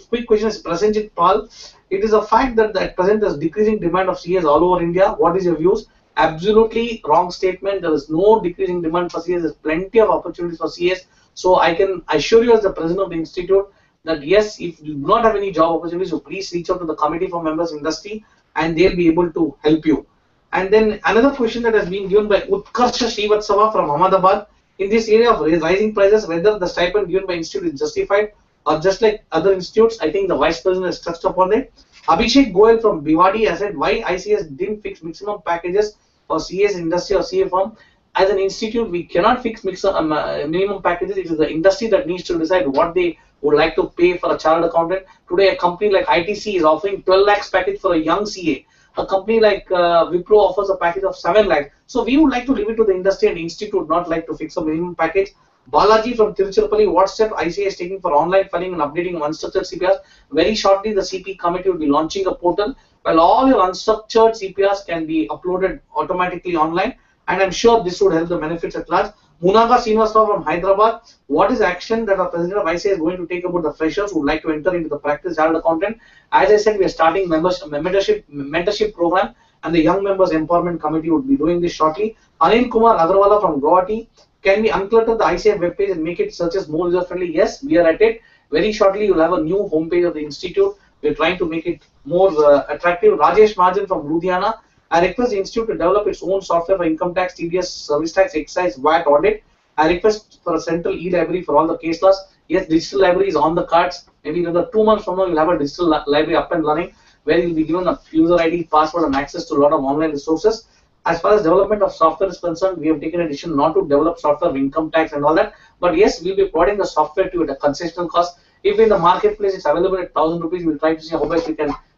quick question is Prasenjit Pal. It is a fact that at present there's decreasing demand of CAs all over India. What is your views? Absolutely wrong statement. There is no decreasing demand for CAs. There's plenty of opportunities for CAs. So I can assure you as the president of the institute that yes, if you do not have any job opportunities, so please reach out to the committee for members industry and they'll be able to help you. And then another question that has been given by Utkarsha Srivatsava from Ahmedabad. In this area of rising prices, whether the stipend given by institute is justified or just like other institutes, I think the vice president has touched upon it. Abhishek Goel from Bhiwadi has said why ICS didn't fix maximum packages for CAs industry or CA firm. As an institute, we cannot fix minimum packages. It is the industry that needs to decide what they would like to pay for a chartered accountant. Today, a company like ITC is offering 12 lakhs package for a young CA. A company like Wipro offers a package of 7 lakhs. So we would like to leave it to the industry, and the institute would not like to fix a minimum package. Balaji from Tiruchirappalli, what step ICA is taking for online filing and updating of unstructured CPRs? Very shortly, the CP committee will be launching a portal where all your unstructured CPRs can be uploaded automatically online, and I'm sure this would help the benefits at large. Munaga Srinivasrao from Hyderabad, what is action that our president of ICA is going to take about the freshers who would like to enter into the practice chartered accountant? As I said, we are starting mentorship program, and the young members empowerment committee would be doing this shortly. Anil Kumar Agarwala from Guwahati, can we unclutter the ICA webpage and make it searches more user friendly? Yes, we are at it. Very shortly, you'll have a new homepage of the institute. We're trying to make it more attractive. Rajesh Mahajan from Ludhiana, I request the institute to develop its own software for income tax, TDS, service tax, excise, VAT audit. I request for a central e-library for all the case laws. Yes, digital library is on the cards. Maybe another 2 months from now, you'll have a digital library up and running where you'll be given a user ID, password, and access to a lot of online resources. As far as development of software is concerned, we have taken a decision not to develop software for income tax and all that. But yes, we'll be providing the software to you at a concessional cost. If in the marketplace it's available at 1,000 rupees, we'll try to see how best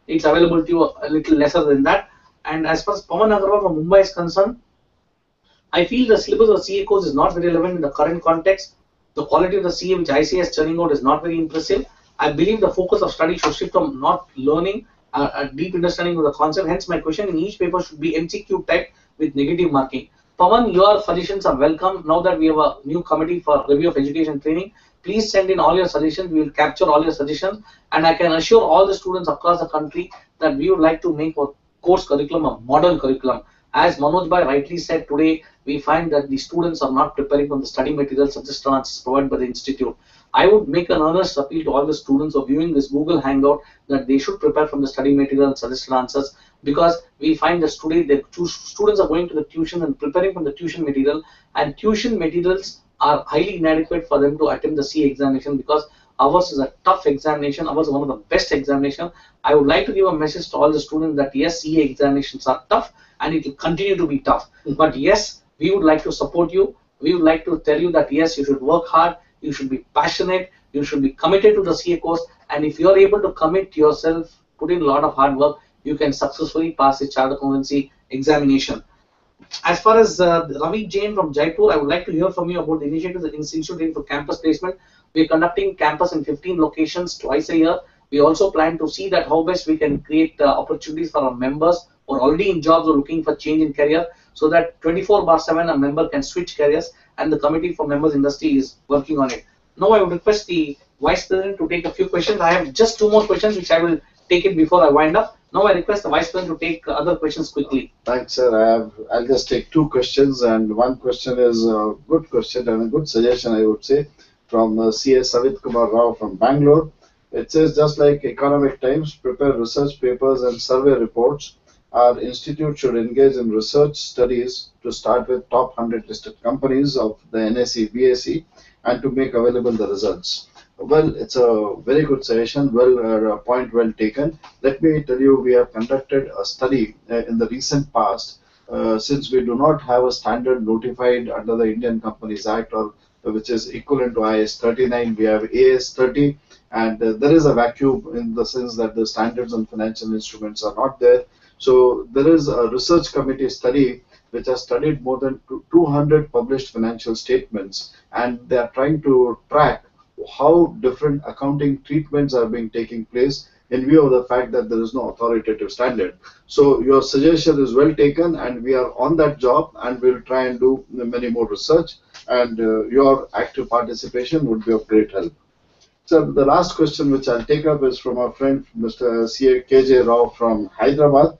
it's available to you a little lesser than that. And as far as Pawan Agarwal from Mumbai is concerned, I feel the syllabus of CA course is not very relevant in the current context. The quality of the CA which ICA is churning out is not very impressive. I believe the focus of study should shift from not learning a deep understanding of the concept. Hence, my question in each paper should be MCQ type with negative marking. Pawan, your suggestions are welcome. Now that we have a new committee for review of education training, please send in all your suggestions. We will capture all your suggestions, and I can assure all the students across the country that we would like to make our course curriculum a modern curriculum. As Manoj Bhai rightly said, today we find that the students are not preparing from the study materials suggested answers provided by the institute. I would make an earnest appeal to all the students who are viewing this Google Hangout that they should prepare from the study material and suggested answers, because we find that today the students are going to the tuition and preparing from the tuition material, and tuition materials are highly inadequate for them to attempt the CA examination, because ours is a tough examination. Ours is one of the best examination. I would like to give a message to all the students that yes, CA examinations are tough and it will continue to be tough. But yes, we would like to support you. We would like to tell you that yes, you should work hard, you should be passionate, you should be committed to the CA course, and if you are able to commit yourself, put in a lot of hard work, you can successfully pass the chartered accountancy examination. As far as Ravi Jain from Jaipur, I would like to hear from you about the initiatives that Institute for campus placement. We are conducting campus in 15 locations twice a year. We also plan to see that how best we can create opportunities for our members who are already in jobs or looking for change in career, so that 24/7 a member can switch careers, and the committee for members industry is working on it. Now I would request the Vice President to take a few questions. I have just two more questions which I will take it before I wind up. Now I request the Vice President to take other questions quickly. Thanks, sir. I'll just take two questions, and one question is a good question and a good suggestion, I would say, from C.S. Savit Kumar Rao from Bangalore. It says, just like Economic Times prepare research papers and survey reports, our institute should engage in research studies to start with top 100 listed companies of the NSE BSE and to make available the results. Well, it's a very good suggestion, point well taken. Let me tell you, we have conducted a study in the recent past. Since we do not have a standard notified under the Indian Companies Act, or which is equivalent to IS 39, we have AS 30, and there is a vacuum in the sense that the standards on financial instruments are not there. So there is a research committee study which has studied more than 200 published financial statements, and they are trying to track how different accounting treatments are being taking place in view of the fact that there is no authoritative standard. So your suggestion is well taken, and we are on that job, and we'll try and do many more research, and your active participation would be of great help. So the last question which I'll take up is from our friend Mr. KJ Rao from Hyderabad,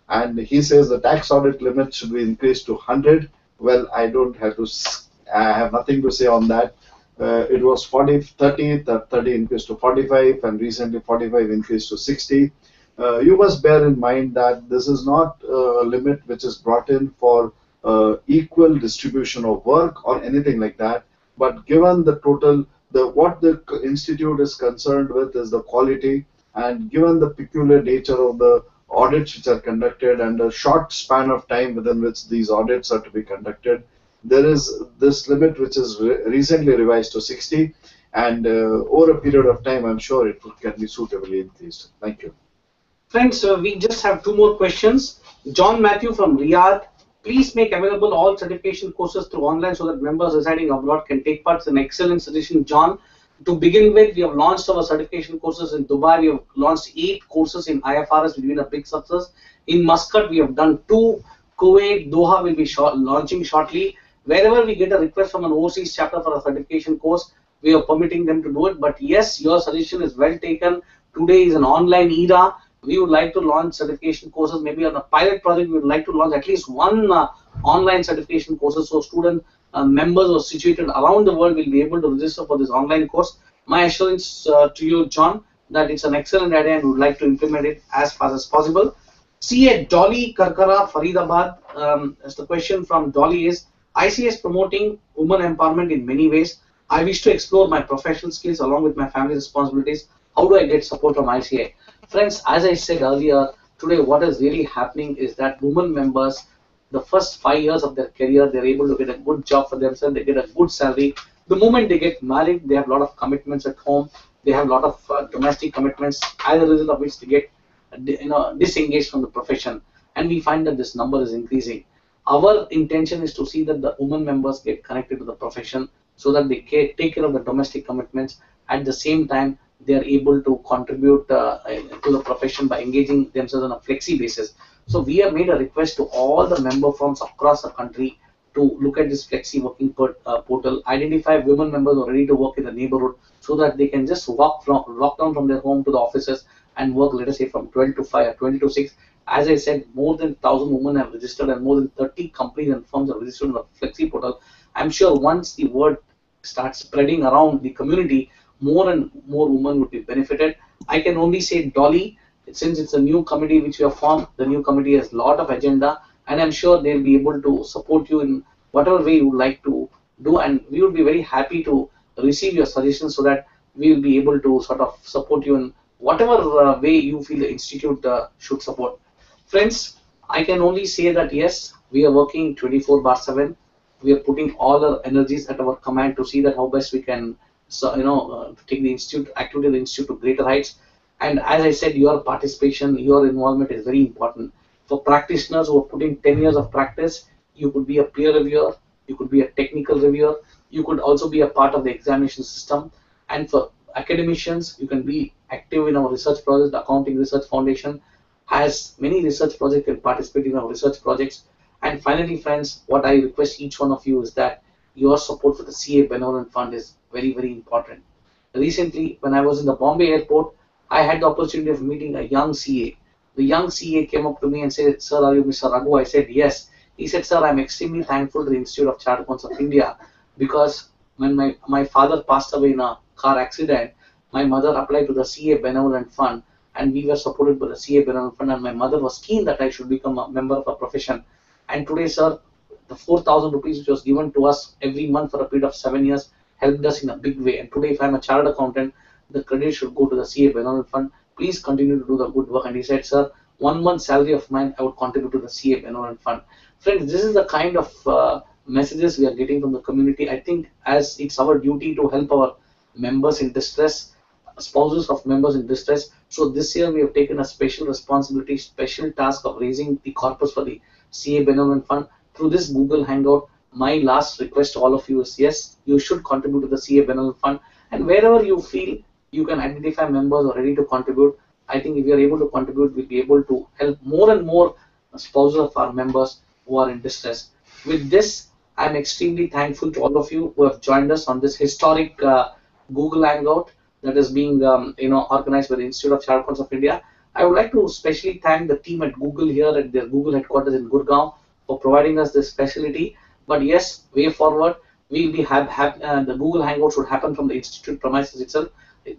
and he says the tax audit limit should be increased to 100. Well, I have nothing to say on that. It was 30, that 30 increased to 45, and recently 45 increased to 60. You must bear in mind that this is not a limit which is brought in for equal distribution of work or anything like that, but given the total, what the institute is concerned with is the quality, and given the peculiar nature of the audits which are conducted and the short span of time within which these audits are to be conducted, there is this limit which is recently revised to 60, and over a period of time, I'm sure it can be suitably increased. Thank you. Friends, we just have two more questions. John Matthew from Riyadh, please make available all certification courses through online so that members residing abroad can take part. It's an excellent suggestion, John. To begin with, we have launched our certification courses in Dubai. We have launched 8 courses in IFRS, which has been a big success. In Muscat, we have done 2. Kuwait, Doha will be launching shortly. Wherever we get a request from an overseas chapter for a certification course, we are permitting them to do it. But yes, your suggestion is well taken. Today is an online era. We would like to launch certification courses. Maybe on a pilot project, we would like to launch at least one online certification courses, so student members who are situated around the world will be able to register for this online course. My assurance to you, John, that it's an excellent idea and we would like to implement it as fast as possible. CA Dolly Karkara, Faridabad. As the question from Dolly is, ICAI is promoting women empowerment in many ways. I wish to explore my professional skills along with my family responsibilities. How do I get support from ICAI? Friends, as I said earlier, today what is really happening is that women members, the first 5 years of their career, they're able to get a good job for themselves, they get a good salary. The moment they get married, they have a lot of commitments at home, they have a lot of domestic commitments, as a result of which they get disengaged from the profession. And we find that this number is increasing. Our intention is to see that the women members get connected to the profession so that they take care of the domestic commitments. At the same time, they are able to contribute to the profession by engaging themselves on a flexi basis. So we have made a request to all the member firms across the country to look at this flexi working portal, identify women members who are ready to work in the neighborhood so that they can just walk down from their home to the offices and work, let us say, from 12 to 5 or 20 to 6. As I said, more than 1,000 women have registered and more than 30 companies and firms have registered on the Flexi portal. I'm sure once the word starts spreading around the community, more and more women would be benefited. I can only say, Dolly, since it's a new committee which you have formed, the new committee has a lot of agenda, and I'm sure they'll be able to support you in whatever way you would like to do, and we would be very happy to receive your suggestions so that we will be able to sort of support you in whatever way you feel the institute should support. Friends, I can only say that yes, we are working 24 bar 7. We are putting all our energies at our command to see that how best we can, so, take the institute activity of the institute to greater heights. And as I said, your participation, your involvement is very important. For practitioners who are putting 10 years of practice, you could be a peer reviewer, you could be a technical reviewer, you could also be a part of the examination system. And for academicians, you can be active in our research project. The Accounting Research Foundation has many research projects and participate in our research projects. And finally, friends, what I request each one of you is that your support for the CA Benevolent Fund is very, very important. Recently, when I was in the Bombay airport, I had the opportunity of meeting a young CA. The young CA came up to me and said, "Sir, are you Mr. Raghu?" I said, "Yes." He said, "Sir, I'm extremely thankful to the Institute of Chartered Accountants of India because when my father passed away in a car accident, my mother applied to the CA Benevolent Fund and we were supported by the CA Benevolent Fund, and my mother was keen that I should become a member of a profession. And today, sir, the 4,000 rupees which was given to us every month for a period of 7 years helped us in a big way. And today, if I'm a chartered accountant, the credit should go to the CA Benevolent Fund. Please continue to do the good work." And he said, "Sir, 1 month salary of mine, I would contribute to the CA Benevolent Fund." Friends, this is the kind of messages we are getting from the community. I think as it's our duty to help our members in distress, spouses of members in distress. So this year we have taken a special responsibility, special task of raising the corpus for the CA Benevolent Fund through this Google Hangout. My last request to all of you is yes, you should contribute to the CA Benevolent Fund, and wherever you feel you can identify members who are ready to contribute. I think if you are able to contribute, we'll be able to help more and more spouses of our members who are in distress. With this, I'm extremely thankful to all of you who have joined us on this historic Google Hangout that is being organized by the Institute of Chartered Accountants of India. I would like to especially thank the team at Google here at their Google headquarters in Gurgaon for providing us this facility. But yes, way forward, we'll be the Google Hangout should happen from the institute premises itself.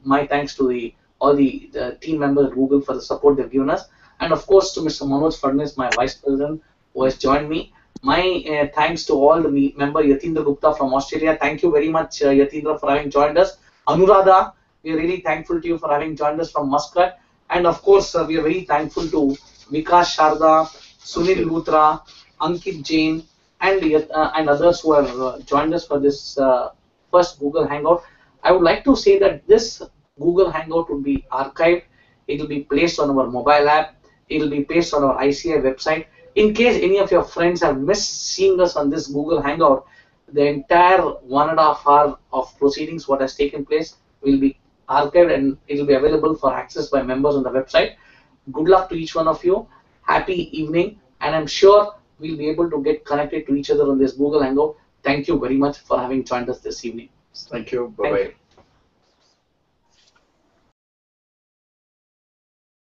My thanks to all the team members at Google for the support they've given us, and of course to Mr. Manoj Fadnis, my vice president, who has joined me. My thanks to all the member Yatindra Gupta from Australia. Thank you very much, Yatindra, for having joined us. Anuradha, we are really thankful to you for having joined us from Muscat. And of course, we are very thankful to Vikas Sharda, Sunil Luthra, Ankit Jain, and others who have joined us for this first Google Hangout. I would like to say that this Google Hangout will be archived. It will be placed on our mobile app. It will be placed on our ICAI website. In case any of your friends have missed seeing us on this Google Hangout, the entire 1.5 hour of proceedings, what has taken place, will be archived and it will be available for access by members on the website. Good luck to each one of you. Happy evening, and I'm sure we'll be able to get connected to each other on this Google Hangout. Thank you very much for having joined us this evening. Thank you. Bye-bye.